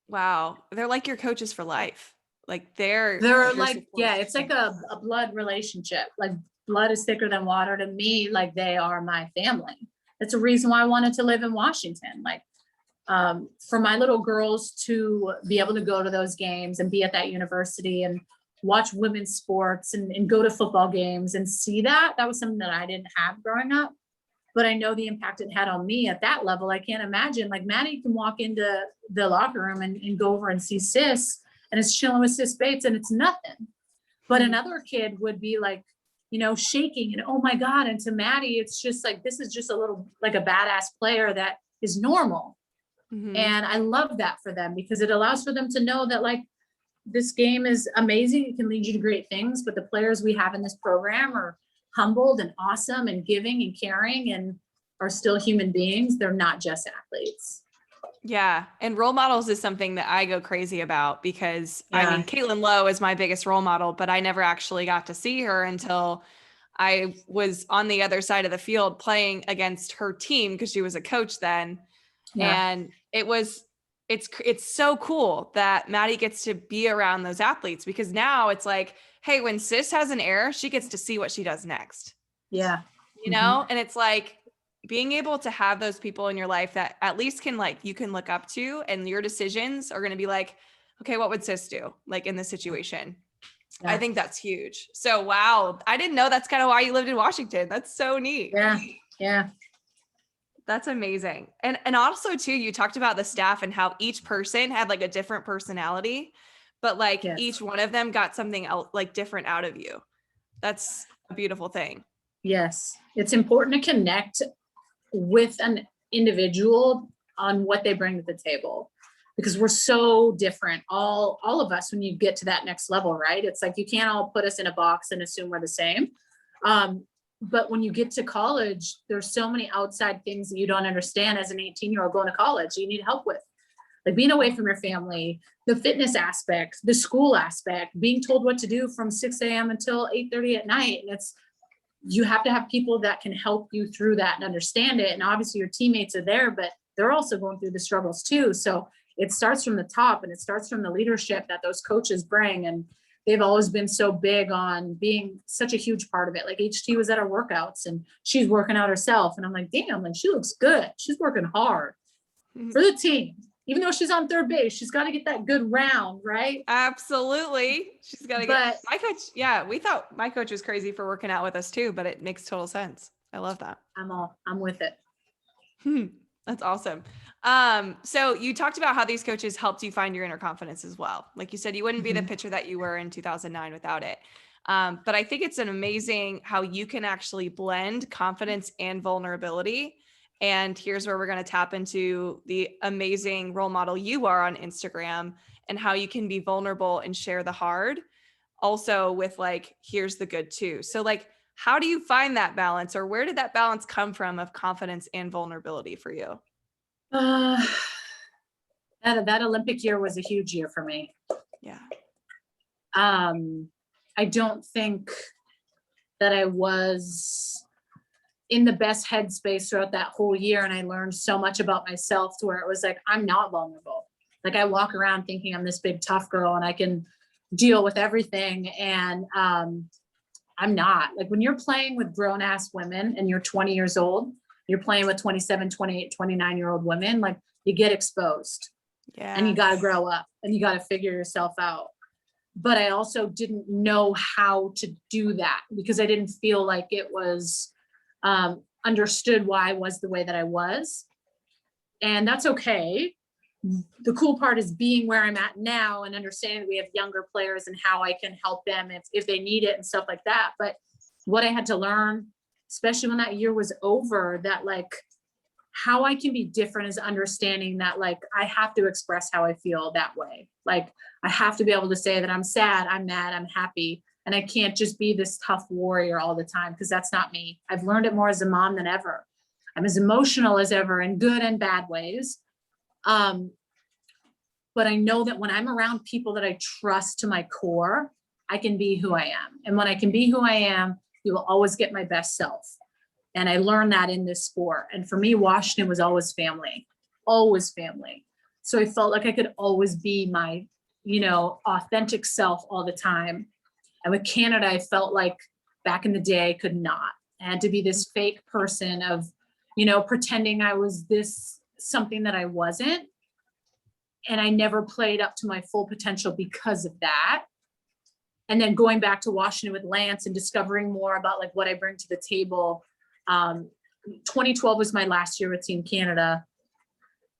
Wow. They're like your coaches for life. Like they're like, yeah, it's like a blood relationship. Like blood is thicker than water to me. Like they are my family. That's a reason why I wanted to live in Washington. Like for my little girls to be able to go to those games and be at that university and watch women's sports and go to football games and see that was something that I didn't have growing up. But I know the impact it had on me at that level. I can't imagine, like Maddie can walk into the locker room and go over and see Sis, and it's chilling with Sis Bates and it's nothing. But another kid would be like, you know, shaking and, oh my God. And to Maddie, it's just like, this is just a little, like a badass player that is normal. And I love that for them, because it allows for them to know that like, this game is amazing. It can lead you to great things, but the players we have in this program are humbled and awesome and giving and caring and are still human beings. They're not just athletes. Yeah. And role models is something that I go crazy about because I mean, Caitlin Lowe is my biggest role model, but I never actually got to see her until I was on the other side of the field playing against her team because she was a coach then. And it's so cool that Maddie gets to be around those athletes, because now it's like, hey, when Sis has an error, she gets to see what she does next. Yeah. You know? And it's like being able to have those people in your life that at least can like, you can look up to, and your decisions are going to be like, okay, what would Sis do? Like in this situation. I think that's huge. So, wow. I didn't know that's kind of why you lived in Washington. That's so neat. Yeah. Yeah. That's amazing. And also too, you talked about the staff and how each person had like a different personality, but like each one of them got something else like different out of you. That's a beautiful thing. Yes. It's important to connect with an individual on what they bring to the table, because we're so different, all of us, when you get to that next level, right? It's like, you can't all put us in a box and assume we're the same. But when you get to college, there's so many outside things that you don't understand as an 18-year-old going to college, you need help with. Like being away from your family, the fitness aspect, the school aspect, being told what to do from 6 a.m. until 8:30 at night. And you have to have people that can help you through that and understand it. And obviously your teammates are there, but they're also going through the struggles too. So it starts from the top, and it starts from the leadership that those coaches bring. And they've always been so big on being such a huge part of it. Like HT was at our workouts and she's working out herself. And I'm like, damn, like she looks good. She's working hard for the team. Even though she's on third base, she's got to get that good round, right? Absolutely. She's got to get my coach. Yeah. We thought my coach was crazy for working out with us too, but it makes total sense. I love that. I'm with it. That's awesome. So you talked about how these coaches helped you find your inner confidence as well. Like you said, you wouldn't be the pitcher that you were in 2009 without it. But I think it's an amazing how you can actually blend confidence and vulnerability. And here's where we're going to tap into the amazing role model you are on Instagram, and how you can be vulnerable and share the hard also with like, here's the good too. So like, how do you find that balance, or where did that balance come from of confidence and vulnerability for you? Uh, that Olympic year was a huge year for me. Yeah. I don't think that I was in the best headspace throughout that whole year. And I learned so much about myself to where it was like, I'm not vulnerable. Like I walk around thinking I'm this big tough girl and I can deal with everything. And I'm not. Like when you're playing with grown ass women and you're 20 years old, you're playing with 27, 28, 29-year-old women, like you get exposed and you got to grow up and you got to figure yourself out. But I also didn't know how to do that because I didn't feel like it was understood why I was the way that I was. And that's okay. The cool part is being where I'm at now and understanding that we have younger players and how I can help them if they need it and stuff like that. But what I had to learn, especially when that year was over, that like how I can be different is understanding that like I have to express how I feel that way. Like I have to be able to say that I'm sad, I'm mad, I'm happy. And I can't just be this tough warrior all the time because that's not me. I've learned it more as a mom than ever. I'm as emotional as ever in good and bad ways. But I know that when I'm around people that I trust to my core, I can be who I am. And when I can be who I am, you will always get my best self. And I learned that in this sport. And for me, Washington was always family, always family. So I felt like I could always be my, authentic self all the time. And with Canada, I felt like back in the day, I could not. I had to be this fake person of, pretending I was this something that I wasn't. And I never played up to my full potential because of that. And then going back to Washington with Lance and discovering more about like what I bring to the table. 2012 was my last year with Team Canada,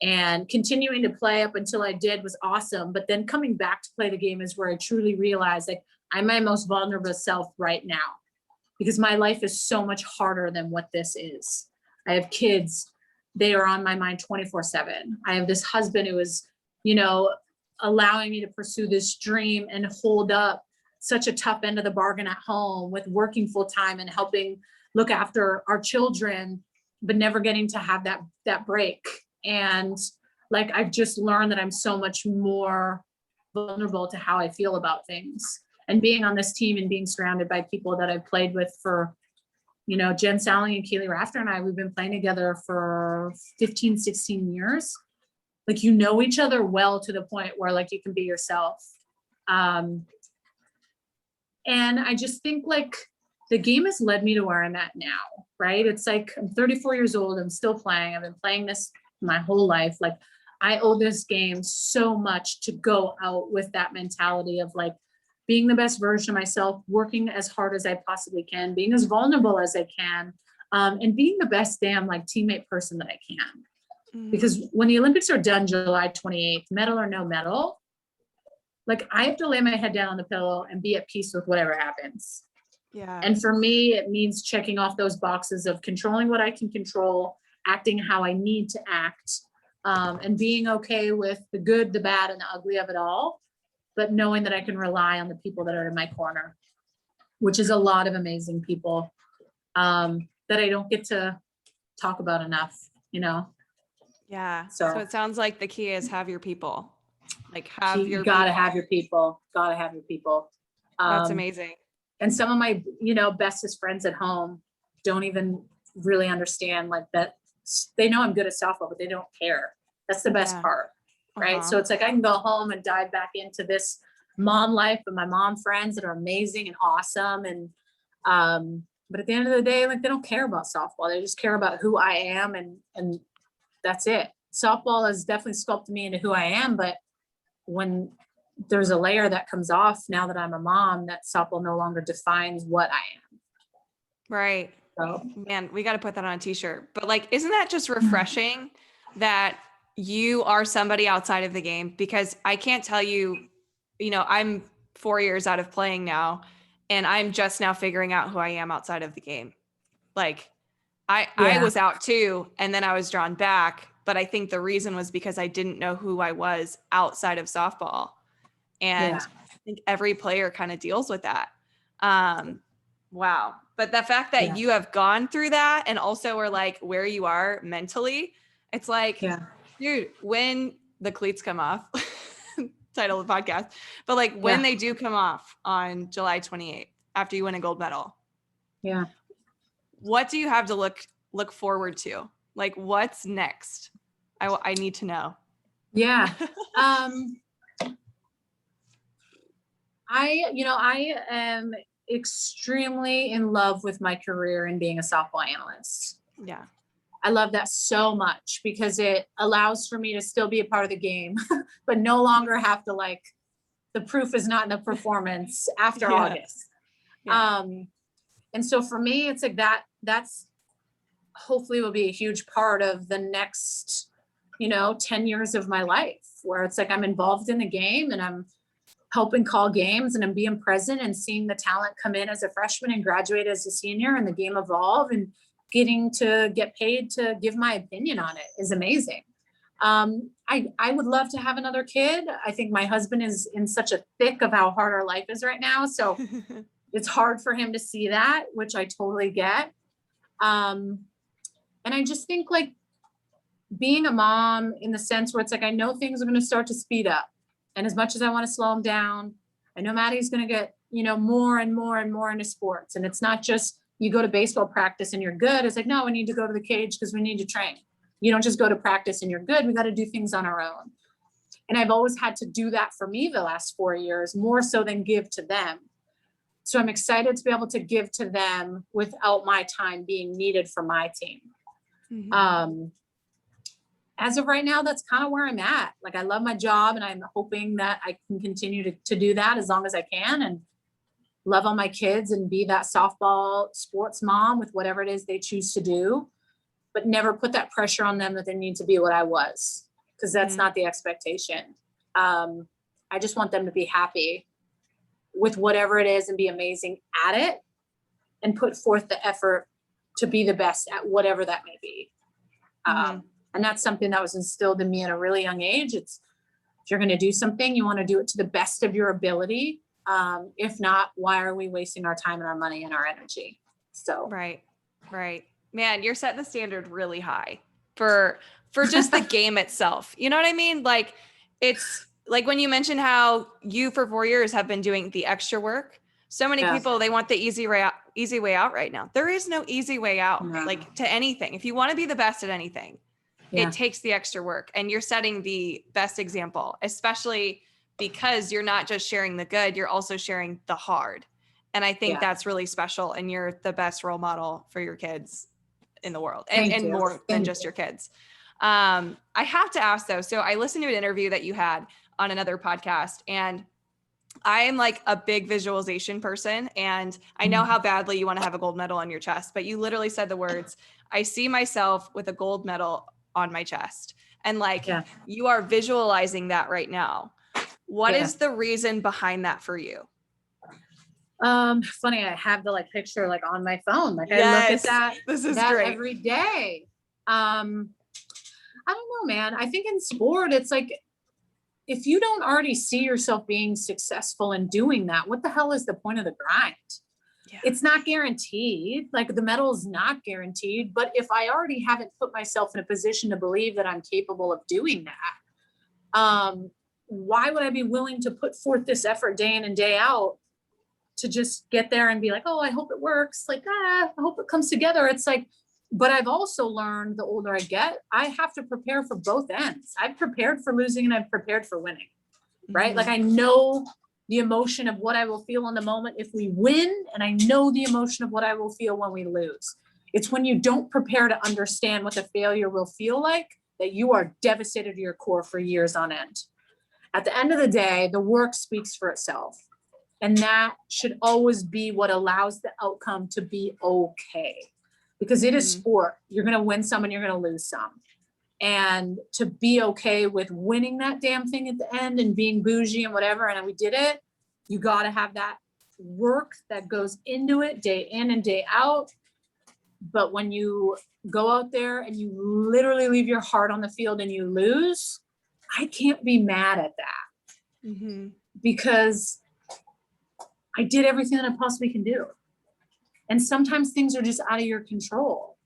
and continuing to play up until I did was awesome. But then coming back to play the game is where I truly realized like I'm my most vulnerable self right now because my life is so much harder than what this is. I have kids. They are on my mind 24/7. I have this husband who is, allowing me to pursue this dream and hold up such a tough end of the bargain at home with working full time and helping look after our children, but never getting to have that break. And like, I've just learned that I'm so much more vulnerable to how I feel about things. And being on this team and being surrounded by people that I've played with for, Jen Sally and Keely Rafter and I, we've been playing together for 15, 16 years. Like, each other well to the point where like you can be yourself. And I just think like the game has led me to where I'm at now, right? It's like I'm 34 years old. I'm still playing. I've been playing this my whole life. Like I owe this game so much to go out with that mentality of like being the best version of myself, working as hard as I possibly can, being as vulnerable as I can, and being the best damn like teammate person that I can. Because when the Olympics are done July 28th, medal or no medal, like I have to lay my head down on the pillow and be at peace with whatever happens. Yeah. And for me, it means checking off those boxes of controlling what I can control, acting how I need to act, and being okay with the good, the bad, and the ugly of it all, but knowing that I can rely on the people that are in my corner, which is a lot of amazing people that I don't get to talk about enough, Yeah. So it sounds like the key is have your people. Like you gotta have your people. Gotta have your people. That's amazing. And some of my, bestest friends at home don't even really understand like that. They know I'm good at softball, but they don't care. That's the best part, right? So it's like I can go home and dive back into this mom life with my mom friends that are amazing and awesome. And but at the end of the day, like they don't care about softball. They just care about who I am, and that's it. Softball has definitely sculpted me into who I am, but when there's a layer that comes off now that I'm a mom, that softball no longer defines what I am. Right. So man, we got to put that on a t-shirt. But like, isn't that just refreshing that you are somebody outside of the game? Because I can't tell you, I'm 4 years out of playing now, and I'm just now figuring out who I am outside of the game. Like I was out too, and then I was drawn back. But I think the reason was because I didn't know who I was outside of softball. And I think every player kind of deals with that. Wow. But the fact that you have gone through that and also are like where you are mentally, it's like, Dude, when the cleats come off, title of the podcast, but like when they do come off on July 28th, after you win a gold medal, what do you have to look forward to? Like, what's next? I need to know. Yeah. I am extremely in love with my career in being a softball analyst. Yeah. I love that so much because it allows for me to still be a part of the game, but no longer have to the proof is not in the performance after August. Yeah. And so for me, it's like that's hopefully will be a huge part of the next, 10 years of my life, where it's like I'm involved in the game and I'm helping call games and I'm being present and seeing the talent come in as a freshman and graduate as a senior and the game evolve, and getting to get paid to give my opinion on it is amazing. I would love to have another kid. I think my husband is in such a thick of how hard our life is right now. So it's hard for him to see that, which I totally get. And I just think being a mom in the sense where it's like, I know things are going to start to speed up. And as much as I want to slow them down, I know Maddie's going to get, more and more and more into sports. And it's not just you go to baseball practice and you're good. It's like, no, we need to go to the cage because we need to train. You don't just go to practice and you're good. We got to do things on our own. And I've always had to do that for me the last 4 years, more so than give to them. So I'm excited to be able to give to them without my time being needed for my team. Mm-hmm. As of right now, that's kind of where I'm at. I love my job and I'm hoping that I can continue to do that as long as I can and love all my kids and be that softball sports mom with whatever it is they choose to do, but never put that pressure on them that they need to be what I was, because that's not the expectation. I just want them to be happy with whatever it is and be amazing at it and put forth the effort to be the best at whatever that may be. And that's something that was instilled in me at a really young age. It's, if you're going to do something, you want to do it to the best of your ability. If not, why are we wasting our time and our money and our energy? So, right. Man, you're setting the standard really high for just the game itself. You know what I mean? It's like when you mentioned how you for 4 years have been doing the extra work. So many people, they want the easy way out right now. There is no easy way out, to anything. If you want to be the best at anything, it takes the extra work, and you're setting the best example, especially because you're not just sharing the good, you're also sharing the hard. And I think that's really special. And you're the best role model for your kids in the world, and more than just your kids. I have to ask though. So I listened to an interview that you had on another podcast, and I am a big visualization person, and I know how badly you want to have a gold medal on your chest, but you literally said the words, I see myself with a gold medal on my chest. And you are visualizing that right now. What is the reason behind that for you? Funny. I have the picture on my phone. I look at that. This is great. Every day. I don't know, man. I think in sport, it's if you don't already see yourself being successful in doing that, what the hell is the point of the grind? Yeah. It's not guaranteed. The medal is not guaranteed, but if I already haven't put myself in a position to believe that I'm capable of doing that, why would I be willing to put forth this effort day in and day out to just get there and be oh, I hope it works. I hope it comes together. It's but I've also learned the older I get, I have to prepare for both ends. I've prepared for losing and I've prepared for winning, right? I know the emotion of what I will feel in the moment if we win, and I know the emotion of what I will feel when we lose. It's when you don't prepare to understand what the failure will feel like that you are devastated to your core for years on end. At the end of the day, the work speaks for itself. And that should always be what allows the outcome to be okay. Because it is sport. You're going to win some and you're going to lose some. And to be okay with winning that damn thing at the end and being bougie and whatever, and we did it, you got to have that work that goes into it day in and day out. But when you go out there and you literally leave your heart on the field and you lose, I can't be mad at that. Because I did everything that I possibly can do. And sometimes things are just out of your control.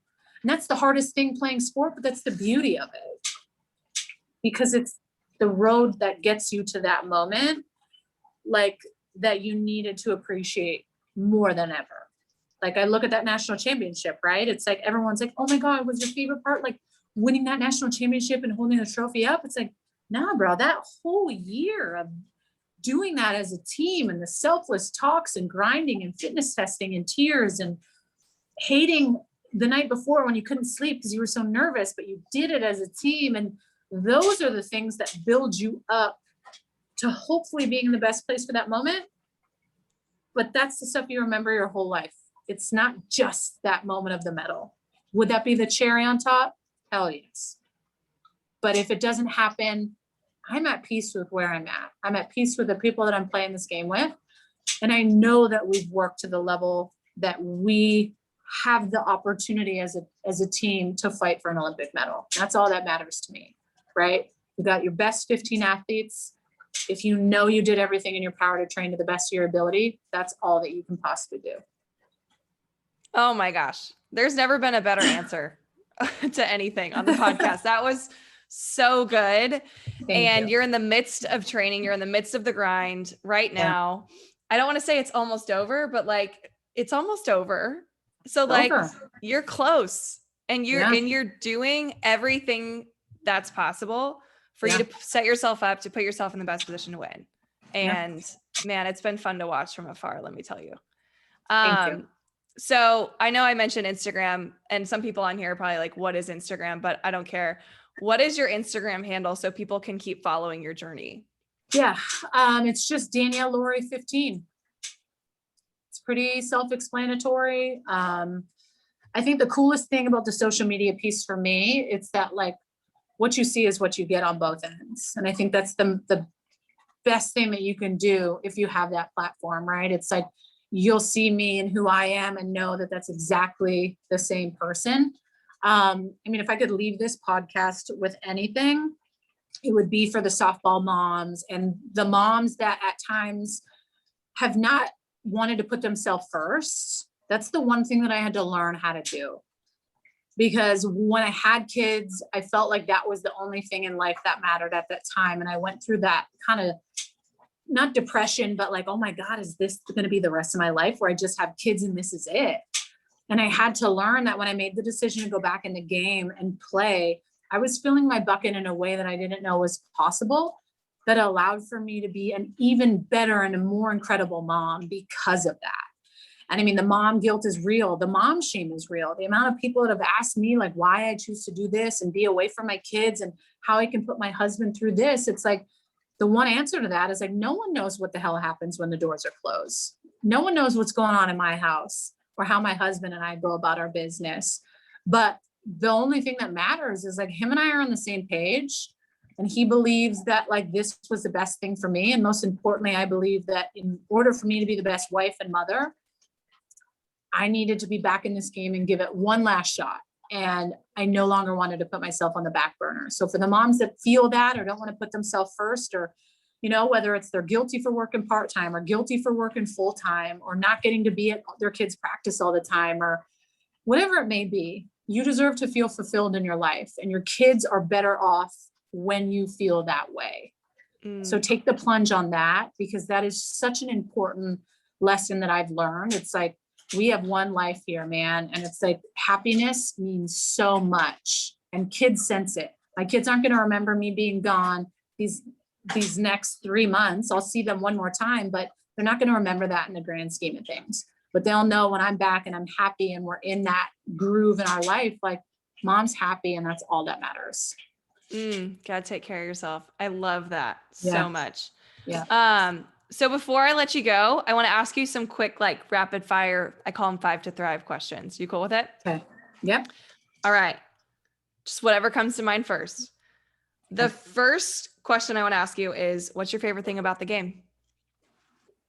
And that's the hardest thing playing sport, but that's the beauty of it. because it's the road that gets you to that moment, like that you needed to appreciate more than ever. Like I look at that national championship, right? It's like, everyone's like, oh my God, was your favorite part like winning that national championship and holding the trophy up? It's like, nah, bro, that whole year of doing that as a team and the selfless talks and grinding and fitness testing and tears and hating the night before when you couldn't sleep because you were so nervous, but you did it as a team. And those are the things that build you up to hopefully being in the best place for that moment. But that's the stuff you remember your whole life. It's not just that moment of the medal. Would that be the cherry on top? Hell yes. But if it doesn't happen, I'm at peace with where I'm at. I'm at peace with the people that I'm playing this game with. And I know that we've worked to the level that we have the opportunity as a team to fight for an Olympic medal. That's all that matters to me, right? You got your best 15 athletes. If you know you did everything in your power to train to the best of your ability, that's all that you can possibly do. Oh my gosh. There's never been a better answer to anything on the podcast. That was so good. And you're in the midst of training. You're in the midst of the grind right now. I don't want to say it's almost over, but like it's almost over. So like you're close and you're doing everything that's possible for you to set yourself up to put yourself in the best position to win. And man, it's been fun to watch from afar. Let me tell you. Thank you. So I know I mentioned Instagram and some people on here are probably like, what is Instagram? But I don't care. What is your Instagram handle so people can keep following your journey? Yeah. It's just Danielle Lawrie-15. It's pretty self-explanatory. I think the coolest thing about the social media piece for me, it's that like what you see is what you get on both ends. And I think that's the best thing that you can do if you have that platform, right? It's like, you'll see me and who I am and know that that's exactly the same person. I mean, if I could leave this podcast with anything, it would be for the softball moms and the moms that at times have not wanted to put themselves first. That's the one thing that I had to learn how to do. Because when I had kids, I felt like that was the only thing in life that mattered at that time. And I went through that kind of, not depression, but like, oh my God, is this going to be the rest of my life where I just have kids and this is it? And I had to learn that when I made the decision to go back in the game and play, I was filling my bucket in a way that I didn't know was possible, that allowed for me to be an even better and a more incredible mom because of that. And I mean, the mom guilt is real. The mom shame is real. The amount of people that have asked me like why I choose to do this and be away from my kids and how I can put my husband through this. It's like, the one answer to that is like, no one knows what the hell happens when the doors are closed. No one knows what's going on in my house or how my husband and I go about our business. But the only thing that matters is like him and I are on the same page. And he believes that like this was the best thing for me. And most importantly, I believe that in order for me to be the best wife and mother, I needed to be back in this game and give it one last shot. And I no longer wanted to put myself on the back burner. So for the moms that feel that or don't want to put themselves first, or, you know, whether it's they're guilty for working part-time or guilty for working full-time or not getting to be at their kids' practice all the time or whatever it may be, you deserve to feel fulfilled in your life. And your kids are better off when you feel that way. So take the plunge on that, because that is such an important lesson that I've learned. It's like, we have one life here, man. And it's like happiness means so much and kids sense it. My kids aren't going to remember me being gone these next 3 months. I'll see them one more time, but they're not going to remember that in the grand scheme of things. But they'll know when I'm back and I'm happy and we're in that groove in our life, like mom's happy and that's all that matters. Gotta take care of yourself. I love that so much. Yeah. So before I let you go, I want to ask you some quick, like rapid fire, I call them 5 to Thrive questions. You cool with it? Okay. Yep. All right. Just whatever comes to mind first. The first question I want to ask you is, what's your favorite thing about the game?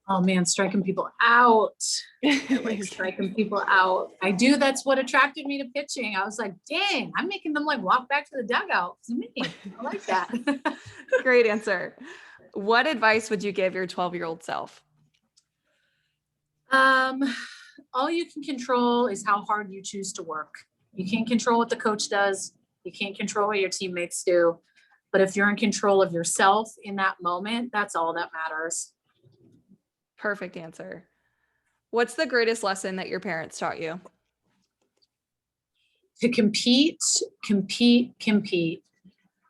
Oh man, striking people out. I like striking people out. I do. That's what attracted me to pitching. I was like, dang, I'm making them like walk back to the dugout. It's me. I like that. Great answer. What advice would you give your 12-year-old self? All you can control is how hard you choose to work. You can't control what the coach does. You can't control what your teammates do, But if you're in control of yourself in that moment, that's all that matters. Perfect answer. What's the greatest lesson that your parents taught you? To compete,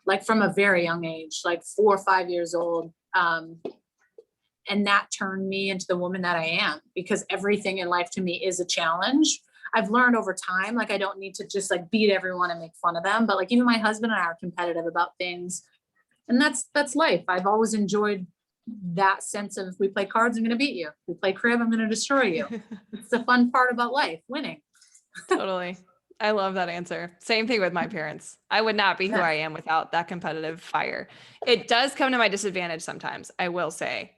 like from a very young age, like 4 or 5 years old. And that turned me into the woman that I am, because everything in life to me is a challenge. I've learned over time, like I don't need to just like beat everyone and make fun of them, but like even my husband and I are competitive about things. And that's life. I've always enjoyed that sense of, we play cards, I'm going to beat you. We play crib, I'm going to destroy you. It's the fun part about life, winning. Totally. I love that answer. Same thing with my parents. I would not be who I am without that competitive fire. It does come to my disadvantage sometimes, I will say.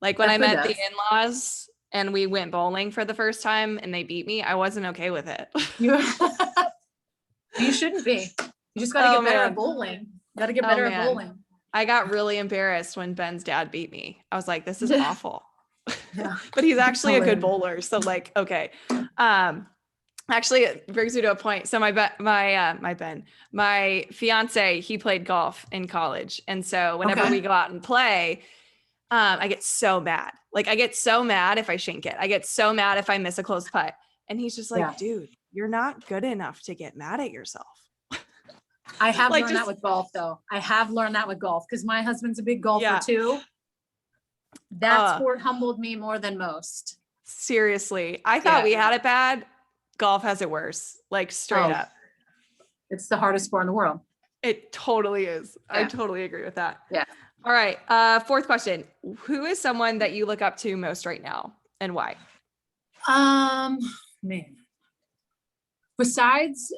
Like when I met the in-laws and we went bowling for the first time and they beat me, I wasn't okay with it. You shouldn't be. You just got to get better at bowling. Got to get better at bowling. I got really embarrassed when Ben's dad beat me. I was like, this is awful. Yeah. But he's actually a good bowler. So like, okay. Actually, it brings me to a point. So my fiance, he played golf in college. And so whenever we go out and play, I get so mad. Like I get so mad if I shank it. I get so mad if I miss a close putt. And he's just like, dude, you're not good enough to get mad at yourself. I have learned that with golf though. I have learned that with golf because my husband's a big golfer too. That sport humbled me more than most. Seriously. I thought we had it bad. Golf has it worse. Like straight up. It's the hardest sport in the world. It totally is. I totally agree with that. Yeah. All right. Fourth question. Who is someone that you look up to most right now and why? Man. Besides,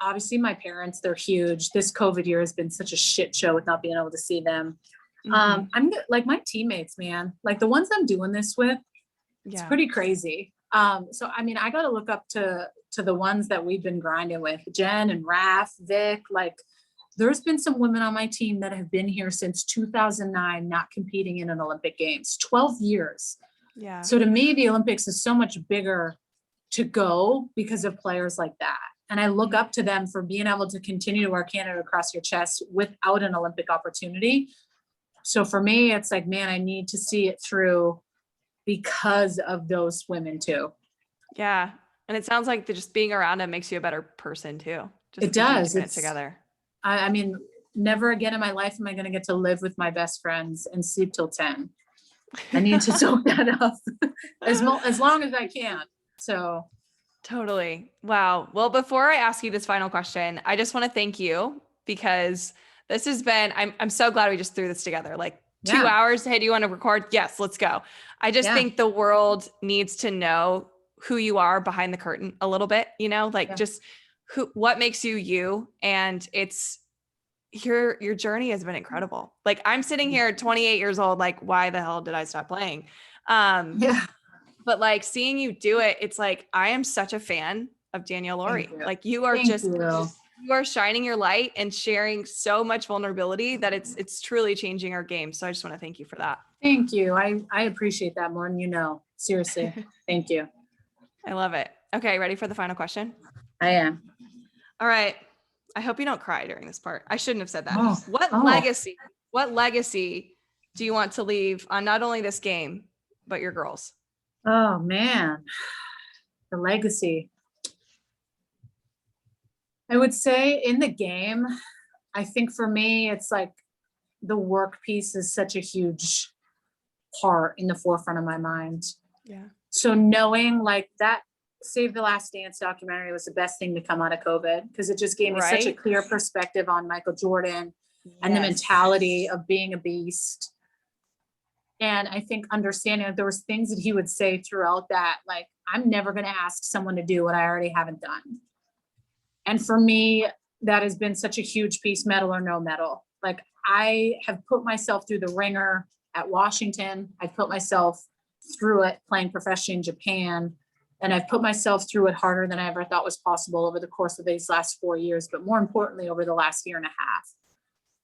obviously my parents, they're huge. This COVID year has been such a shit show with not being able to see them. I'm like my teammates, man, like the ones I'm doing this with, it's pretty crazy. So, I mean, I got to look up to the ones that we've been grinding with, Jen and Raph, Vic, like there's been some women on my team that have been here since 2009, not competing in an Olympic Games, 12 years. Yeah. So to me, the Olympics is so much bigger to go because of players like that. And I look up to them for being able to continue to wear Canada across your chest without an Olympic opportunity. So for me, it's like, man, I need to see it through because of those women too. Yeah. And it sounds like just being around them makes you a better person too. Just it does. It's together. I mean, never again in my life am I going to get to live with my best friends and sleep till 10. I need to soak that up as long as I can. So totally. Wow. Well, before I ask you this final question, I just want to thank you because this has been, I'm so glad we just threw this together. Like 2 hours. Hey, do you want to record? Yes, let's go. I just think the world needs to know who you are behind the curtain a little bit, you know, like just what makes you you. And it's your journey has been incredible. Like I'm sitting here at 28 years old, like, why the hell did I stop playing? But like seeing you do it, it's like, I am such a fan of Danielle Lawrie. Like you are you are shining your light and sharing so much vulnerability that it's truly changing our game. So I just want to thank you for that. Thank you. I appreciate that more than you know. Seriously. Thank you. I love it. Okay. Ready for the final question? I am. All right. I hope you don't cry during this part. I shouldn't have said that. What legacy do you want to leave on not only this game, but your girls? Oh man, the legacy. I would say in the game, I think for me, it's like the work piece is such a huge part in the forefront of my mind. Yeah. So knowing like that Save the Last Dance documentary was the best thing to come out of COVID because it just gave me such a clear perspective on Michael Jordan and the mentality of being a beast. And I think understanding that there was things that he would say throughout that, like, I'm never going to ask someone to do what I already haven't done. And for me, that has been such a huge piece, medal or no medal. Like I have put myself through the ringer at Washington. I've put myself through it playing professionally in Japan. And I've put myself through it harder than I ever thought was possible over the course of these last 4 years, but more importantly, over the last year and a half.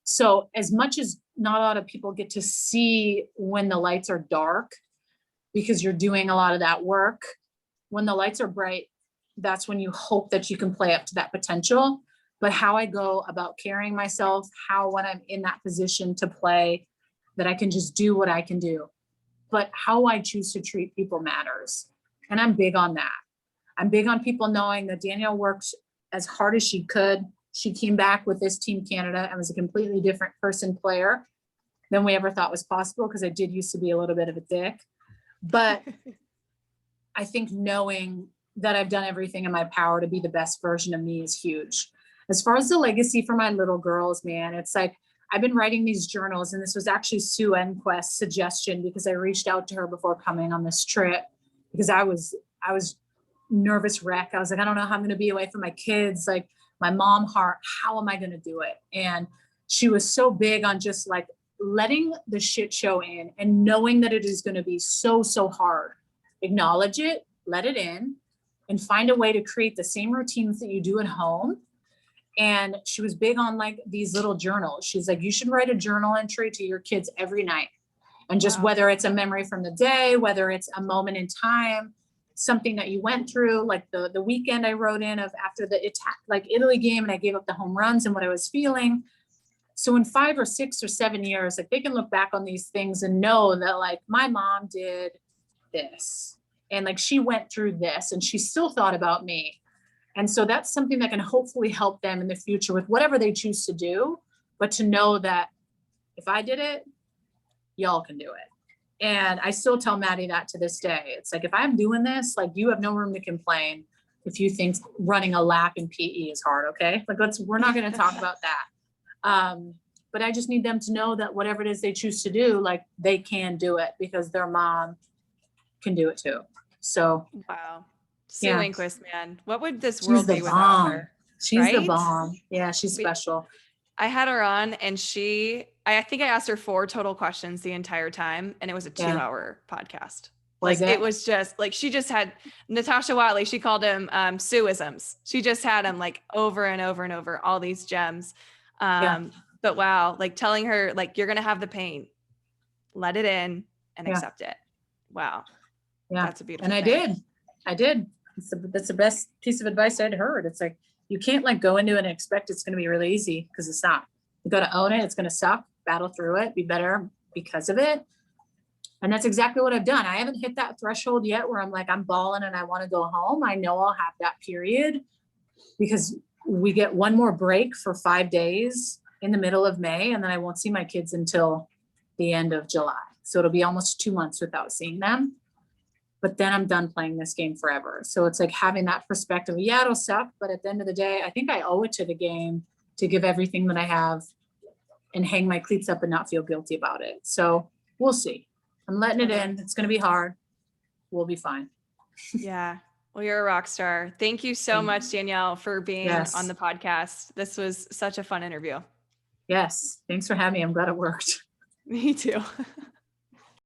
So as much as not a lot of people get to see when the lights are dark, because you're doing a lot of that work, when the lights are bright, that's when you hope that you can play up to that potential. but how I go about carrying myself, how when I'm in that position to play, that I can just do what I can do. But how I choose to treat people matters. And I'm big on that. I'm big on people knowing that Danielle worked as hard as she could. She came back with this Team Canada and was a completely different person player than we ever thought was possible, because I did used to be a little bit of a dick. But I think knowing that I've done everything in my power to be the best version of me is huge. As far as the legacy for my little girls, man, it's like, I've been writing these journals, and this was actually Sue Enquist's suggestion, because I reached out to her before coming on this trip, because I was nervous wreck. I was like, I don't know how I'm going to be away from my kids. Like, my mom heart, how am I going to do it? And she was so big on just like letting the shit show in and knowing that it is going to be so, so hard. Acknowledge it, let it in, and find a way to create the same routines that you do at home. And she was big on like these little journals. She's like, you should write a journal entry to your kids every night. And just whether it's a memory from the day, whether it's a moment in time, something that you went through, like the weekend I wrote in of after the Italy game, and I gave up the home runs and what I was feeling. So in 5 or 6 or 7 years, like they can look back on these things and know that like my mom did this, and like she went through this, and she still thought about me. And so that's something that can hopefully help them in the future with whatever they choose to do, but to know that if I did it, y'all can do it. And I still tell Maddie that to this day. It's like, if I'm doing this, like you have no room to complain if you think running a lap in PE is hard. Okay. Like we're not going to talk about that. But I just need them to know that whatever it is they choose to do, like they can do it because their mom can do it too. So. Wow. Sue Enquist, man, what would this She's world the be without bomb. her? She's the bomb. Yeah, she's special. I had her on, and I think I asked her 4 total questions the entire time, and it was a 2-hour podcast. It was just like, she just had Natasha Watley, she called him Sueisms. She just had him like over and over and over, all these gems. But wow, like telling her like, you're going to have the pain, let it in and accept it. Wow. Yeah. That's a beautiful thing. I did. That's the best piece of advice I'd heard. It's like, you can't like go into it and expect it's going to be really easy, because it's not. You got to own it. It's going to suck, battle through it, be better because of it. And that's exactly what I've done. I haven't hit that threshold yet where I'm like, I'm balling and I want to go home. I know I'll have that period, because we get one more break for 5 days in the middle of May, and then I won't see my kids until the end of July. So it'll be almost 2 months without seeing them. But then I'm done playing this game forever. So it's like having that perspective. Yeah, it'll suck, but at the end of the day, I think I owe it to the game to give everything that I have and hang my cleats up and not feel guilty about it. So we'll see. I'm letting it in. It's going to be hard. We'll be fine. Yeah. Well, you're a rock star. Thank you so much, Danielle, for being on the podcast. This was such a fun interview. Yes. Thanks for having me. I'm glad it worked. Me too.